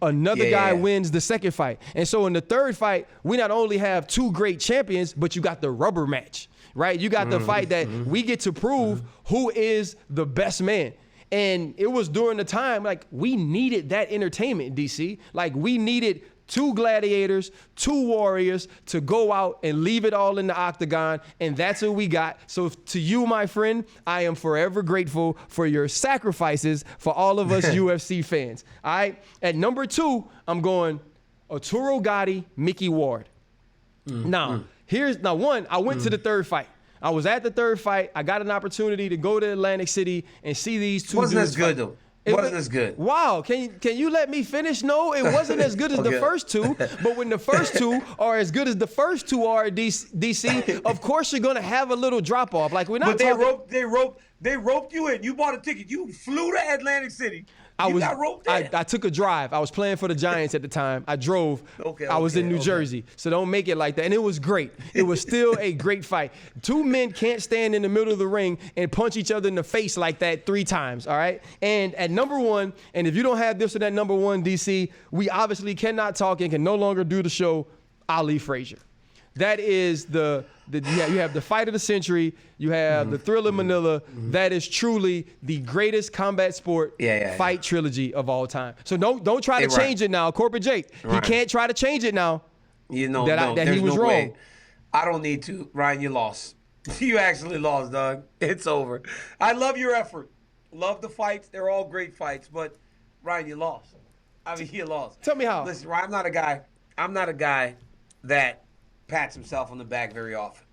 Another guy wins the second fight. And so in the third fight, we not only have 2 great champions, but you got the rubber match, right? You got the fight that we get to prove who is the best man. And it was during the time, like, we needed that entertainment, DC. Like, we needed 2 gladiators, 2 warriors to go out and leave it all in the octagon, and that's what we got. So to you, my friend, I am forever grateful for your sacrifices for all of us UFC fans. All right? At number 2, I'm going Arturo Gatti, Mickey Ward. Now, I went to the third fight. I was at the third fight. I got an opportunity to go to Atlantic City and see these 2 Wasn't dudes as good, fight. though. It wasn't as good. Wow. Can you let me finish? No, it wasn't as good as the first 2. But when the first 2 are as good as the first 2 are at DC, of course you're gonna have a little drop off. Like we're not. But they roped you in. You bought a ticket. You flew to Atlantic City. You got roped in. I took a drive. I was playing for the Giants at the time. I drove. I was in New Jersey. So don't make it like that. And it was great. It was still a great fight. 2 men can't stand in the middle of the ring and punch each other in the face like that 3 times, all right? And at number 1, and if you don't have this or that number 1, DC, we obviously cannot talk and can no longer do the show, Ali Frazier. That is you have the fight of the century. You have the Thrill of Manila. That is truly the greatest combat sport fight trilogy of all time. So don't try to change it now, Corporate Jake. He can't try to change it now. You know that he was wrong. Way. I don't need to. Ryan, you lost. You actually lost, dog. It's over. I love your effort. Love the fights. They're all great fights. But Ryan, you lost. I mean, you lost. Tell me how. Listen, Ryan, I'm not a guy that pats himself on the back very often.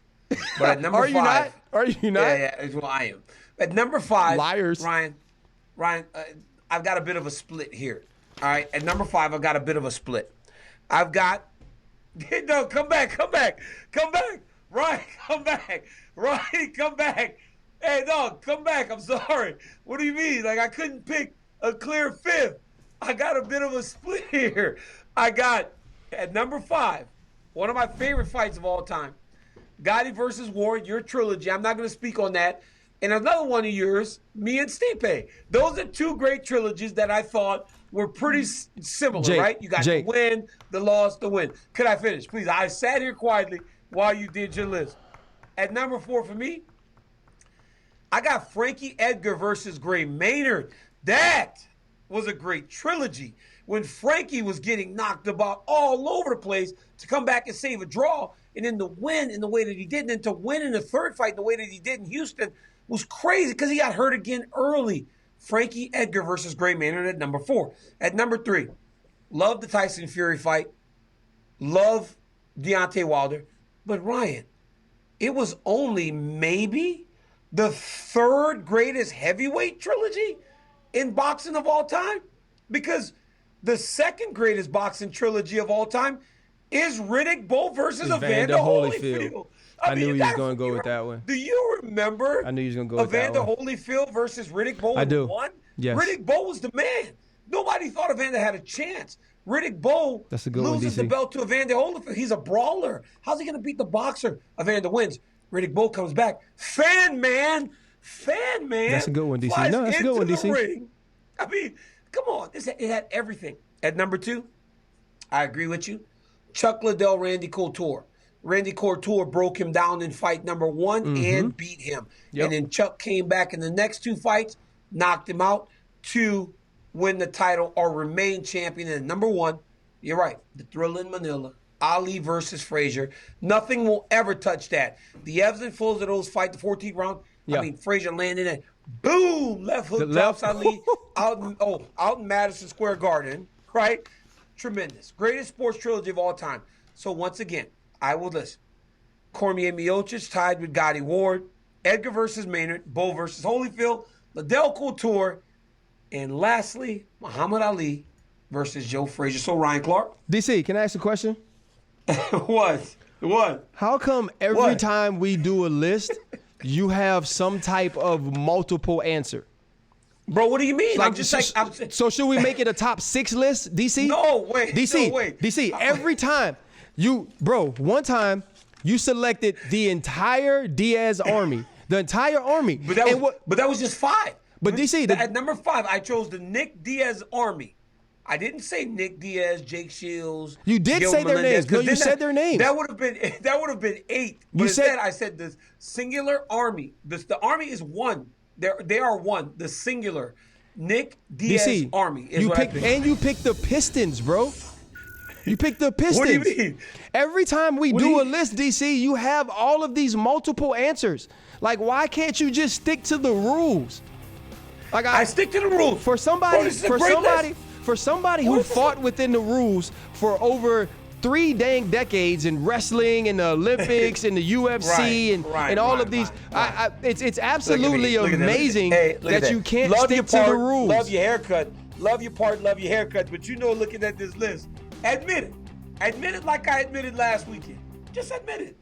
But at number 5, Are you not? Yeah, well, I am. At number 5, liars. Ryan, I've got a bit of a split here. All right, at number 5, I've got a bit of a split. I've got come back, Ryan, come back, Ryan, come back. Hey, dog, come back. I'm sorry. What do you mean? Like I couldn't pick a clear 5th. I got a bit of a split here. I got at number 5. One of my favorite fights of all time. Gotti versus Ward, your trilogy. I'm not going to speak on that. And another one of yours, me and Stipe. Those are 2 great trilogies that I thought were pretty similar, Jake, right? You got the win, the loss, the win. Could I finish, please? I sat here quietly while you did your list. At number 4 for me, I got Frankie Edgar versus Gray Maynard. That was a great trilogy. When Frankie was getting knocked about all over the place to come back and save a draw, and then to win in the way that he did, and then to win in the third fight the way that he did in Houston was crazy because he got hurt again early. Frankie Edgar versus Gray Maynard at number 4. At number 3, love the Tyson Fury fight. Love Deontay Wilder. But Ryan, it was only maybe the 3rd greatest heavyweight trilogy in boxing of all time, because the 2nd greatest boxing trilogy of all time is Riddick Bowe versus Evander Holyfield. I knew he was going to go with that one. Do you remember? I knew he was going to go with that Evander one. Holyfield versus Riddick Bowe. I do. Yes. Riddick Bowe was the man. Nobody thought Evander had a chance. Riddick Bowe loses the belt to Evander Holyfield. He's a brawler. How's he going to beat the boxer? Evander wins. Riddick Bowe comes back. Fan man. That's a good one, DC. No, that's a good one, DC. Ring. I mean, come on. It had everything. At number 2, I agree with you. Chuck Liddell, Randy Couture. Randy Couture broke him down in fight number 1 and beat him. Yep. And then Chuck came back in the next 2 fights, knocked him out to win the title or remain champion. And number 1, you're right, the Thrill in Manila, Ali versus Frazier. Nothing will ever touch that. The ebbs and flows of those fights, the 14th round, I mean, Frazier landed in, boom, left hook drops Ali out in Madison Square Garden, right? Tremendous. Greatest sports trilogy of all time. So once again, I will list. Cormier Miocic tied with Gotti Ward. Edgar versus Maynard. Bowe versus Holyfield. Liddell Couture. And lastly, Muhammad Ali versus Joe Frazier. So Ryan Clark. DC, can I ask a question? What? How come every time we do a list, you have some type of multiple answer? Bro, what do you mean? So should we make it a top 6 list, DC? No, wait. DC, no, wait. DC, every time one time you selected the entire Diaz army. The entire army. But that was just 5. But DC, at number 5, I chose the Nick Diaz army. I didn't say Nick Diaz, Jake Shields. You did say their names. No, you said their names. That would have been 8. But instead, I said the singular army. The army is 1. They are 1. The singular Nick Diaz DC, army is what I picked. And you picked the Pistons, bro. You picked the Pistons. What do you mean? Every time we do a list, DC, you have all of these multiple answers. Like, why can't you just stick to the rules? Like I stick to the rules. For somebody who fought within the rules for over 3 dang decades in wrestling and the Olympics and the UFC and all of these, it's absolutely amazing that you can't stick to the rules. Love your haircut. Love your part, love your haircut. But looking at this list, admit it. Admit it like I admitted last weekend. Just admit it.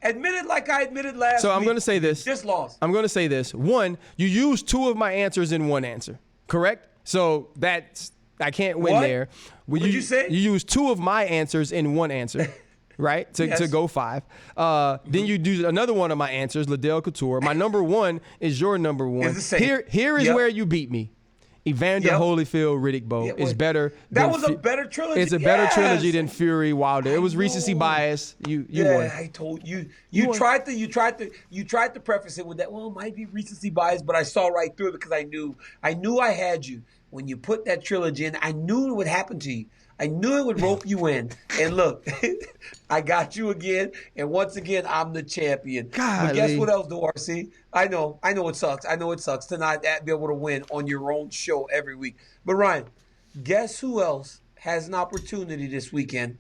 Admit it like I admitted last week. So I'm going to say this. Just lost. I'm going to say this. 1, you used 2 of my answers in 1 answer. Correct? So I can't win there. What did you say? You used 2 of my answers in 1 answer. Right? To go 5. Then you do another one of my answers, Liddell Couture. My number 1 is your number 1. It's the same. Here is where you beat me. Evander Holyfield, Riddick Bowe is better. That was a better trilogy. It's a better trilogy than Fury Wilder. It was rerecency bice. You won. I told you. You tried to preface it with that. Well, it might be recency bias, but I saw right through it because I knew I had you when you put that trilogy in. I knew it would happen to you. I knew it would rope you in. And look, I got you again. And once again, I'm the champion. Golly. But guess what else, RC? I know it sucks. I know it sucks to not be able to win on your own show every week. But Ryan, guess who else has an opportunity this weekend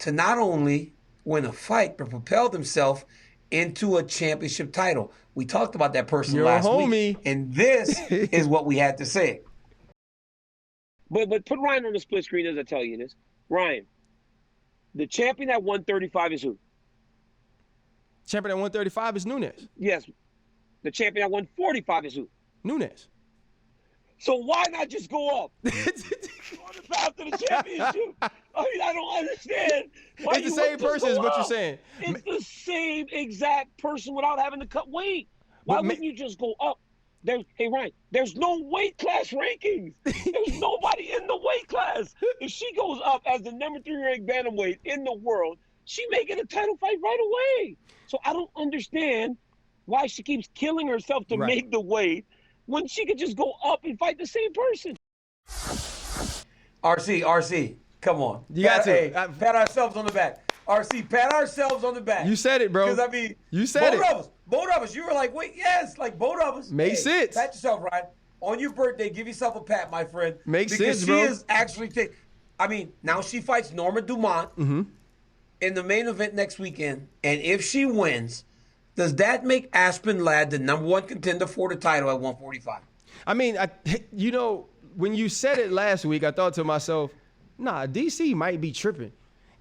to not only win a fight, but propel themselves into a championship title? We talked about that person last week. And this is what we had to say. But put Ryan on the split screen as I tell you this. Ryan, the champion at 135 is who? Champion at 135 is Nunes. Yes. The champion at 145 is who? Nunes. So why not just go up? On the path to the championship. I mean, I don't understand. Why it's the same person is what you're saying. It's the same exact person without having to cut weight. Why wouldn't you just go up? hey Ryan, there's no weight class rankings. There's nobody in the weight class. If she goes up as the number 3 ranked bantamweight in the world, she may get a title fight right away. So I don't understand why she keeps killing herself to make the weight when she could just go up and fight the same person. RC, come on. You got to. Pat ourselves on the back. RC, pat ourselves on the back. You said it, bro. Because, I mean, you said both of us. You were like, wait, yes, like both of us. Makes sense. Pat yourself, Ryan. On your birthday, give yourself a pat, my friend. Makes sense, bro. Because she is actually now she fights Norma Dumont in the main event next weekend. And if she wins, does that make Aspen Ladd the number 1 contender for the title at 145? I mean, when you said it last week, I thought to myself, nah, DC might be tripping.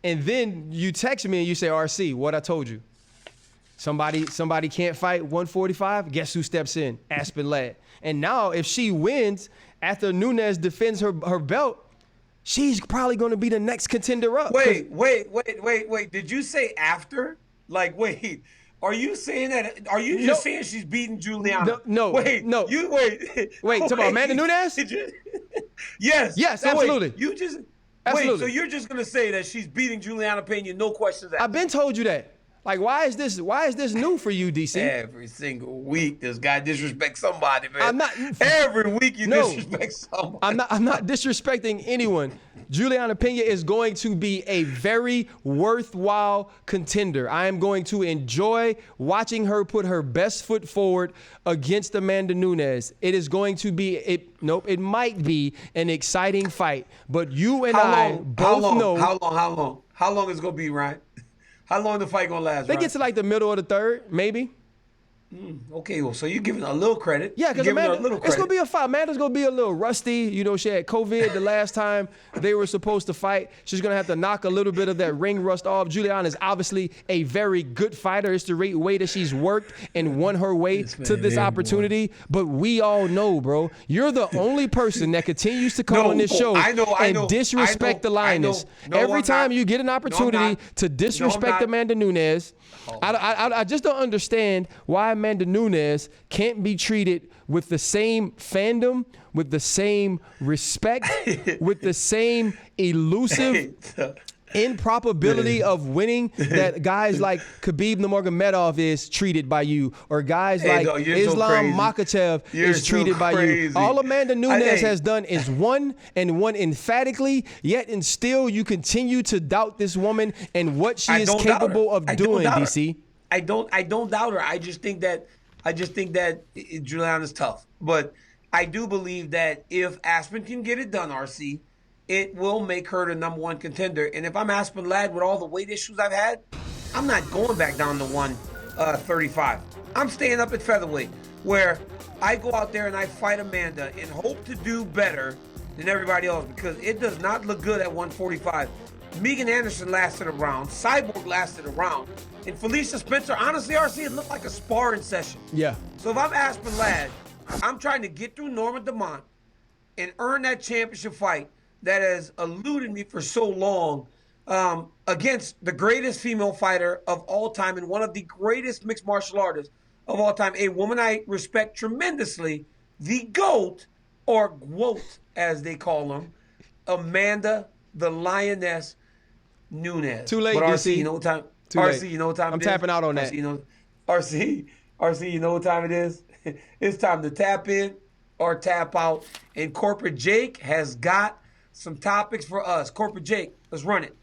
And then you text me and you say, RC, what I told you. Somebody can't fight 145. Guess who steps in? Aspen Ladd. And now if she wins after Nunes defends her belt, she's probably going to be the next contender up. Wait. Did you say after? Like, wait. Are you saying that? Are you just saying she's beating Juliana? No. Wait. Talk about Amanda Nunes? Yes. Yes, absolutely. You just absolutely. Wait. So you're just gonna say that she's beating Juliana Pena? No questions asked. I've been told you that. Like, why is this new for you, DC? Every single week, this guy disrespects somebody, man. I'm not. Every week you disrespect somebody. I'm not disrespecting anyone. Juliana Pena is going to be a very worthwhile contender. I am going to enjoy watching her put her best foot forward against Amanda Nunes. It is going to be it might be an exciting fight, but you and I both know how long is it gonna be, Ryan? How long the fight gonna last? They get to like the middle of the third, maybe. Okay, well, so you're giving her a little credit. Yeah, because it's going to be a fight. Amanda's going to be a little rusty. You know, she had COVID the last time they were supposed to fight. She's going to have to knock a little bit of that ring rust off. Juliana is obviously a very good fighter. It's the way that she's worked and won her way to this opportunity. But we all know, bro, you're the only person that continues to come on this show and disrespect the lioness. Every time you get an opportunity to disrespect Amanda Nunes, I just don't understand why Amanda Nunes can't be treated with the same fandom, with the same respect, with the same elusive improbability of winning that guys like Khabib Nurmagomedov is treated by you, or guys like Islam Makhachev is treated by you. All Amanda Nunes has done is won, and won emphatically, yet and still you continue to doubt this woman and what she is capable of doing, DC. I don't doubt her. I just think that Juliana's tough. But I do believe that if Aspen can get it done, RC, it will make her the number 1 contender. And if I'm Aspen Ladd with all the weight issues I've had, I'm not going back down to 135. I'm staying up at featherweight, where I go out there and I fight Amanda and hope to do better than everybody else, because it does not look good at 145. Megan Anderson lasted a round. Cyborg lasted a round. And Felicia Spencer, honestly, RC, it looked like a sparring session. Yeah. So if I'm Aspen Ladd, I'm trying to get through Norma Dumont and earn that championship fight that has eluded me for so long against the greatest female fighter of all time and one of the greatest mixed martial artists of all time, a woman I respect tremendously, the GOAT, or GWOAT, as they call them, Amanda the Lioness Nunes. Too late, but RC, DC. you know what time? Too RC, late. You know what time I'm it is? tapping out on that. RC, you know what time it is? It's time to tap in or tap out. And Corporate Jake has got some topics for us. Corporate Jake, let's run it.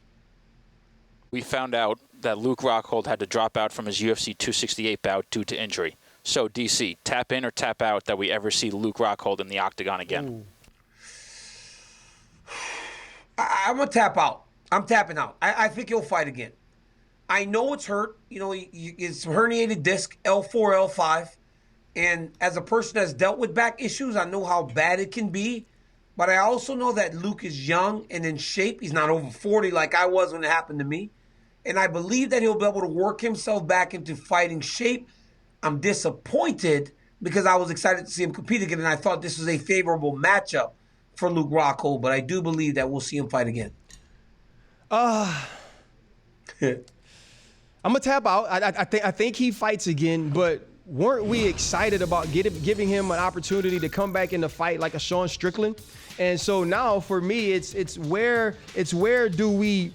We found out that Luke Rockhold had to drop out from his UFC 268 bout due to injury. So, DC, tap in or tap out that we ever see Luke Rockhold in the octagon again? Ooh. I'm going to tap out. I'm tapping out. I think he'll fight again. I know it's hurt. You know, it's herniated disc, L4, L5. And as a person that's dealt with back issues, I know how bad it can be. But I also know that Luke is young and in shape. He's not over 40 like I was when it happened to me. And I believe that he'll be able to work himself back into fighting shape. I'm disappointed because I was excited to see him compete again, and I thought this was a favorable matchup for Luke Rockhold. But I do believe that we'll see him fight again. I'm gonna tap out. I think he fights again, but weren't we excited about giving him an opportunity to come back in the fight like a Sean Strickland? And so now for me, it's where do we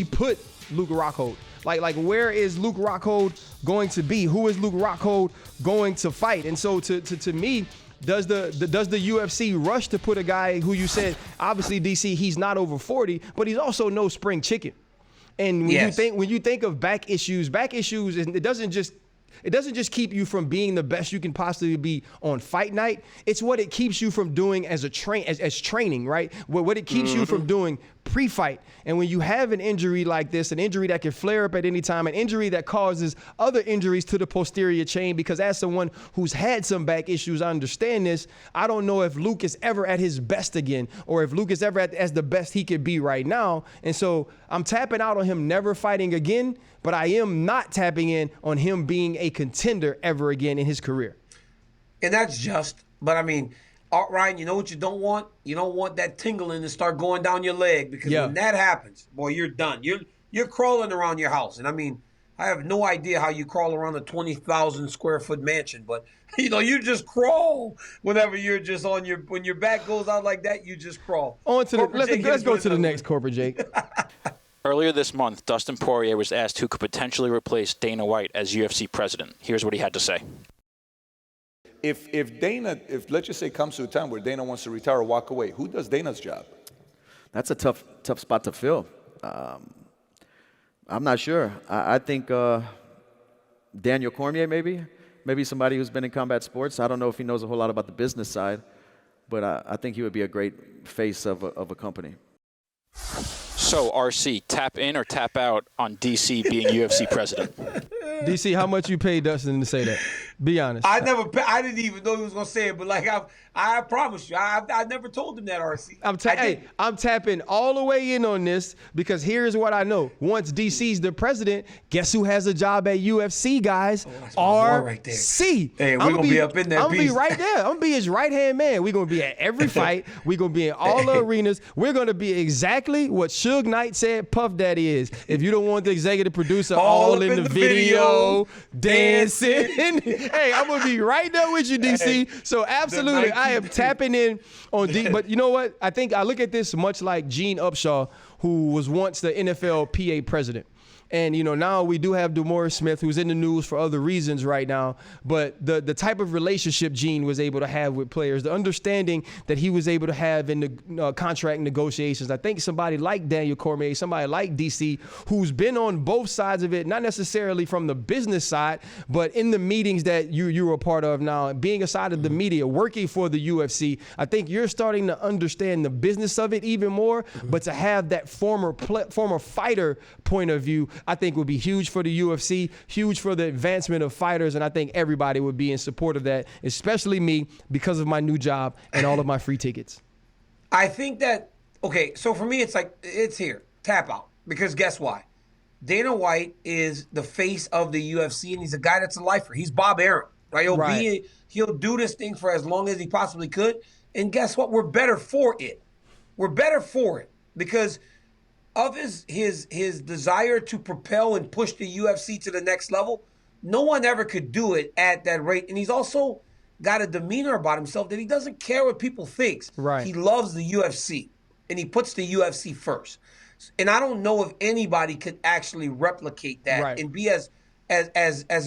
put Luke Rockhold? Like where is Luke Rockhold going to be? Who is Luke Rockhold going to fight? And so to me, does the UFC rush to put a guy who you said, obviously DC, he's not over 40, but he's also no spring chicken. And when you think of back issues, it doesn't just keep you from being the best you can possibly be on fight night. It's what it keeps you from doing as training, right? What it keeps you from doing pre-fight. And when you have an injury like this, an injury that can flare up at any time, an injury that causes other injuries to the posterior chain, because as someone who's had some back issues, I understand this. I don't know if Luke is ever at his best again, or if Luke is ever as the best he could be right now. And so I'm tapping out on him never fighting again, but I am not tapping in on him being a contender ever again in his career. And that's just, but I mean, Ryan, you know what you don't want? You don't want that tingling to start going down your leg, because when that happens, boy, you're done. You're crawling around your house. And I mean, I have no idea how you crawl around a 20,000 square foot mansion, but you just crawl whenever you're just when your back goes out like that, you just crawl. Let's go to the next, Corporate Jake. Earlier this month, Dustin Poirier was asked who could potentially replace Dana White as UFC president. Here's what he had to say. If Dana, let's just say comes to a time where Dana wants to retire or walk away, who does Dana's job? That's a tough spot to fill. I'm not sure. I think Daniel Cormier, maybe somebody who's been in combat sports. I don't know if he knows a whole lot about the business side, but I think he would be a great face of a company. So, RC, tap in or tap out on DC being UFC president? DC, how much you paid Dustin to say that? Be honest. I didn't even know he was gonna say it, but like I promise you, I never told him that, RC. I'm tapping all the way in on this, because here's what I know. Once DC's the president, guess who has a job at UFC, guys? RC. Right there. Hey, we're gonna be up in that. I'm gonna be right there. I'm gonna be his right hand man. We're gonna be at every fight. We're gonna be in all the arenas. We're gonna be exactly what Suge Knight said Puff Daddy is. If you don't want the executive producer all in the video, dancing. Hey, I'm gonna be right there with you, DC. Hey, so absolutely, I am tapping in on D. But you know what? I think I look at this much like Gene Upshaw, who was once the NFLPA president. And, now we do have DeMaurice Smith, who's in the news for other reasons right now. But the type of relationship Gene was able to have with players, the understanding that he was able to have in the contract negotiations, I think somebody like Daniel Cormier, somebody like DC, who's been on both sides of it, not necessarily from the business side, but in the meetings that you're a part of now, being a side of the media, working for the UFC, I think you're starting to understand the business of it even more. But to have that former fighter point of view, I think would be huge for the UFC, huge for the advancement of fighters, and I think everybody would be in support of that, especially me, because of my new job and all of my free tickets. I think that, okay, so for me, it's here, tap out, because guess why? Dana White is the face of the UFC, and he's a guy that's a lifer. He's Bob Arum, right? He'll do this thing for as long as he possibly could, and guess what? We're better for it. We're better for it, because of his desire to propel and push the UFC to the next level, no one ever could do it at that rate. And he's also got a demeanor about himself that he doesn't care what people think. Right. He loves the UFC, and he puts the UFC first. And I don't know if anybody could actually replicate that and be as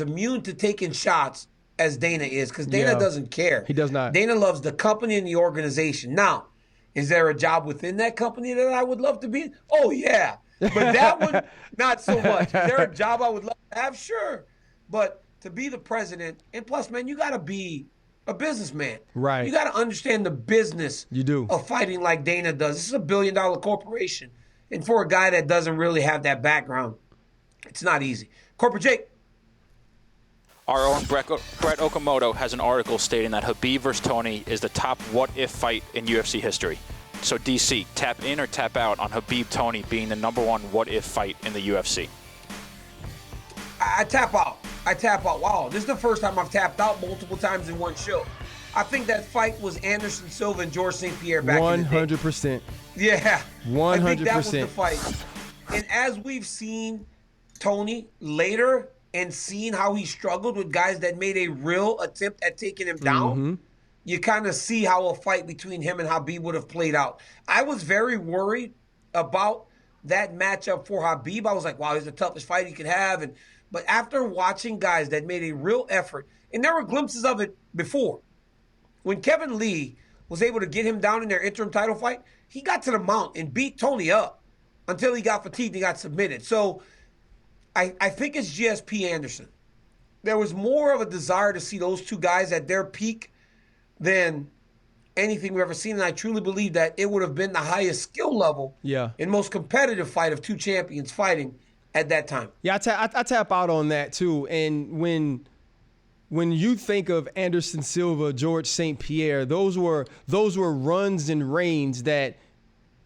immune to taking shots as Dana is, because Dana doesn't care. He does not. Dana loves the company and the organization. Now, is there a job within that company that I would love to be in? Oh, yeah. But that one, not so much. Is there a job I would love to have? Sure. But to be the president, and plus, man, you got to be a businessman. Right. You got to understand the business of fighting like Dana does. This is $1 billion corporation. And for a guy that doesn't really have that background, it's not easy. Corporate Jake. Our own Brett Okamoto has an article stating that Khabib versus Tony is the top what-if fight in UFC history. So, DC, tap in or tap out on Khabib-Tony being the #1 what-if fight in the UFC? I tap out. Wow, this is the first time I've tapped out multiple times in one show. I think that fight was Anderson Silva and George St. Pierre back in the day. 100%. Yeah. 100%. I think that was the fight. And as we've seen Tony later and seeing how he struggled with guys that made a real attempt at taking him down, you kind of see how a fight between him and Khabib would have played out. I was very worried about that matchup for Khabib. I was like, wow, he's the toughest fight he could have. But after watching guys that made a real effort, and there were glimpses of it before, when Kevin Lee was able to get him down in their interim title fight, he got to the mount and beat Tony up until he got fatigued and got submitted. So I think it's GSP Anderson. There was more of a desire to see those two guys at their peak than anything we've ever seen. And I truly believe that it would have been the highest skill level and most competitive fight of two champions fighting at that time. Yeah, I tap out on that too. And when you think of Anderson Silva, George St. Pierre, those were runs and reigns that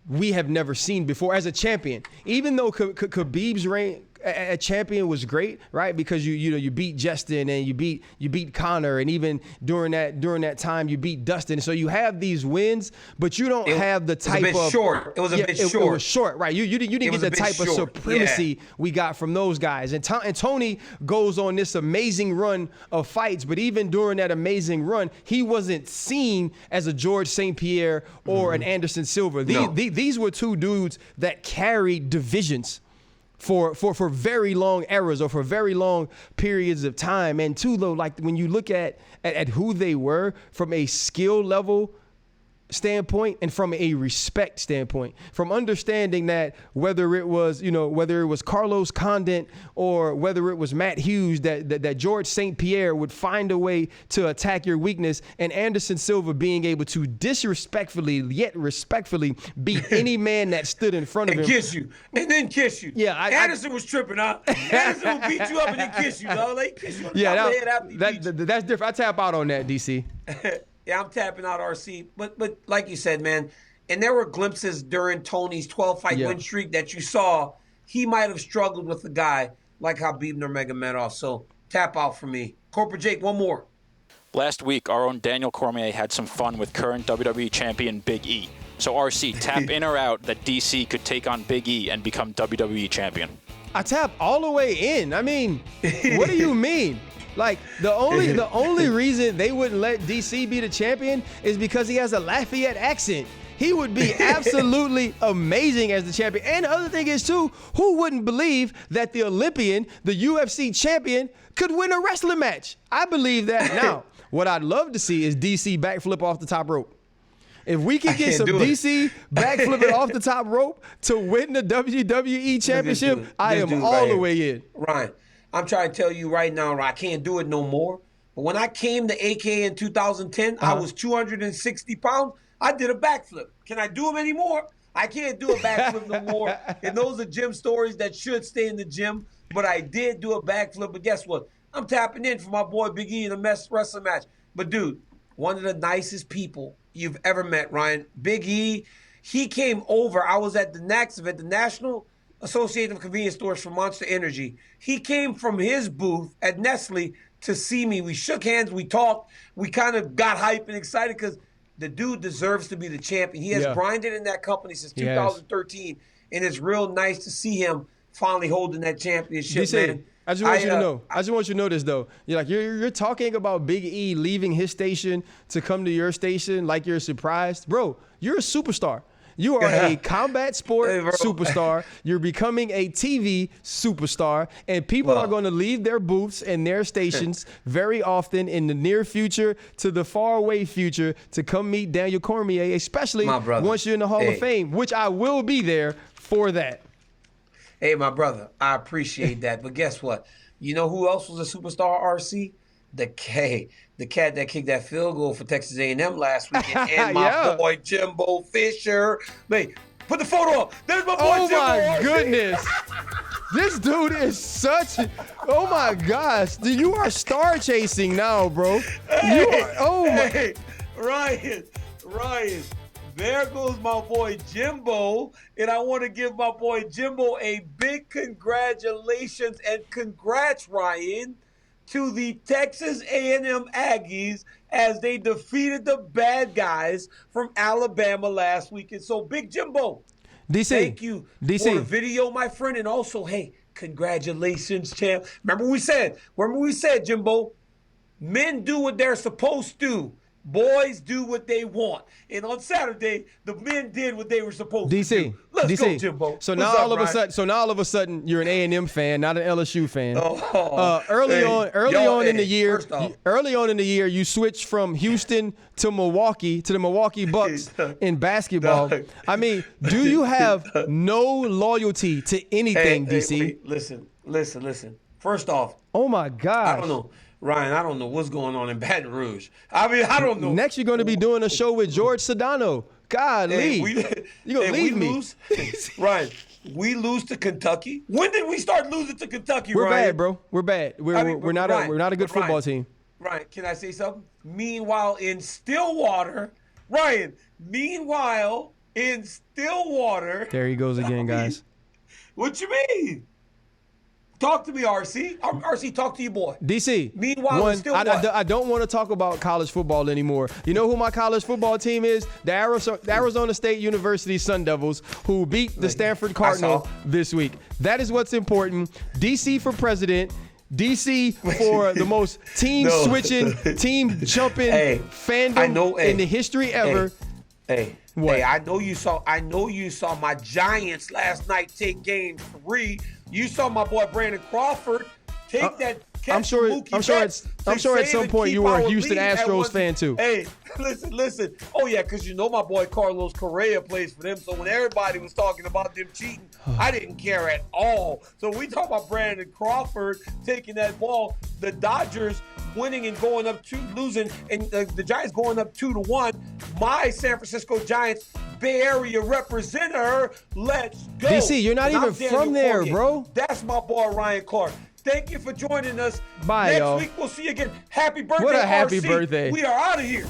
we have never seen before as a champion. Even though Khabib's reign a champion was great, right? Because you beat Justin and you beat Conor, and even during that time you beat Dustin. So you have these wins, but you don't have the type of short. It was a bit short. It was short, right? You didn't get the type of supremacy we got from those guys. And Tony goes on this amazing run of fights, but even during that amazing run, he wasn't seen as a George St. Pierre or an Anderson Silva. These were two dudes that carried divisions for very long eras or for very long periods of time. And two, though, like when you look at who they were from a skill level standpoint and from a respect standpoint, from understanding that whether it was Carlos Condit or whether it was Matt Hughes, that George St. Pierre would find a way to attack your weakness, and Anderson Silva being able to disrespectfully yet respectfully beat any man that stood in front of him. And then kiss you. Yeah, Anderson was tripping, huh? Anderson would beat you up and then kiss you, dog. Like, kiss you on the top of the head after he beat you. That's different. I tap out on that, DC. Yeah, I'm tapping out RC. But like you said, man, and there were glimpses during Tony's 12-fight win streak that you saw he might have struggled with a guy like Khabib Nurmagomedov. So tap out for me. Corporate Jake, one more. Last week, our own Daniel Cormier had some fun with current WWE champion Big E. So RC, tap in or out that DC could take on Big E and become WWE champion? I tap all the way in. I mean, what do you mean? Like, the only reason they wouldn't let DC be the champion is because he has a Lafayette accent. He would be absolutely amazing as the champion. And the other thing is, too, who wouldn't believe that the Olympian, the UFC champion, could win a wrestling match? I believe that. Now, what I'd love to see is DC backflip off the top rope. If we can get some DC backflipping off the top rope to win the WWE championship, I am all the way in. Ryan, I'm trying to tell you right now, I can't do it no more. But when I came to AK in 2010, I was 260 pounds. I did a backflip. Can I do them anymore? I can't do a backflip no more. And those are gym stories that should stay in the gym. But I did do a backflip. But guess what? I'm tapping in for my boy Big E in a wrestling match. But, dude, one of the nicest people you've ever met, Ryan. Big E, he came over. I was at the NACS event, the National Association of Convenience Stores for Monster Energy. He came from his booth at Nestle to see me. We shook hands. We talked. We kind of got hype and excited because the dude deserves to be the champion. He has grinded in that company since 2013, and it's real nice to see him finally holding that championship, man. I just want you to know. I just want you to know this, though. You're talking about Big E leaving his station to come to your station like you're surprised. Bro, you're a superstar. You are a combat sport superstar. You're becoming a TV superstar. And people are going to leave their booths and their stations very often in the near future to the faraway future to come meet Daniel Cormier, especially once you're in the Hall of Fame, which I will be there for that. Hey, my brother, I appreciate that. But guess what? You know who else was a superstar, RC? The cat that kicked that field goal for Texas A&M last weekend, and my boy Jimbo Fisher. Man, put the photo up. There's my boy Jimbo. Oh, my goodness. This dude is such – oh, my gosh. You are star chasing now, bro. Ryan. There goes my boy Jimbo, and I want to give my boy Jimbo a big congratulations and congrats, Ryan, to the Texas A&M Aggies as they defeated the bad guys from Alabama last week. And so, Big Jimbo, thank you for the video, my friend. And also, hey, Congratulations, champ. Remember we said, Jimbo, men do what they're supposed to. Boys do what they want. And on Saturday, the men did what they were supposed to do. Let's go, Jimbo. So now all of a sudden, you're an A&M fan, not an LSU fan. Early on in the year, you switched from Houston to Milwaukee, to the Milwaukee Bucks in basketball. I mean, do you have no loyalty to anything, DC? Listen. First off, oh my God, I don't know. Ryan, I don't know what's going on in Baton Rouge. I mean, I don't know. Next, you're going to be doing a show with George Sedano. God, you're going to leave me. Ryan, we lose to Kentucky. When did we start losing to Kentucky, We're Ryan? bad, bro. We're bad. We're not a good football team. Ryan, can I say something? Meanwhile, in Stillwater, Ryan, there he goes again, guys. What you mean? Talk to me, RC. RC, talk to your boy. DC. Meanwhile, I don't want to talk about college football anymore. You know who my college football team is? The Arizona State University Sun Devils, who beat the Stanford Cardinal this week. That is what's important. DC for president. DC for the most team-switching, team-jumping fandom in the history ever. What? Hey, I know you saw my Giants last night take game 3. You saw my boy Brandon Crawford take that catch. I'm sure at some point you were a Houston Astros fan too. Hey, listen. Oh yeah, because you know my boy Carlos Correa plays for them. So when everybody was talking about them cheating, I didn't care at all. So we talk about Brandon Crawford taking that ball, the Dodgers winning and going up 2, losing, and the Giants going up 2-1. My San Francisco Giants, Bay Area representative, let's go. DC, you're not even from there, bro. That's my boy Ryan Clark. Thank you for joining us. Bye, Next y'all. week we'll see you again. Happy birthday, What a happy RC. birthday. We are out of here.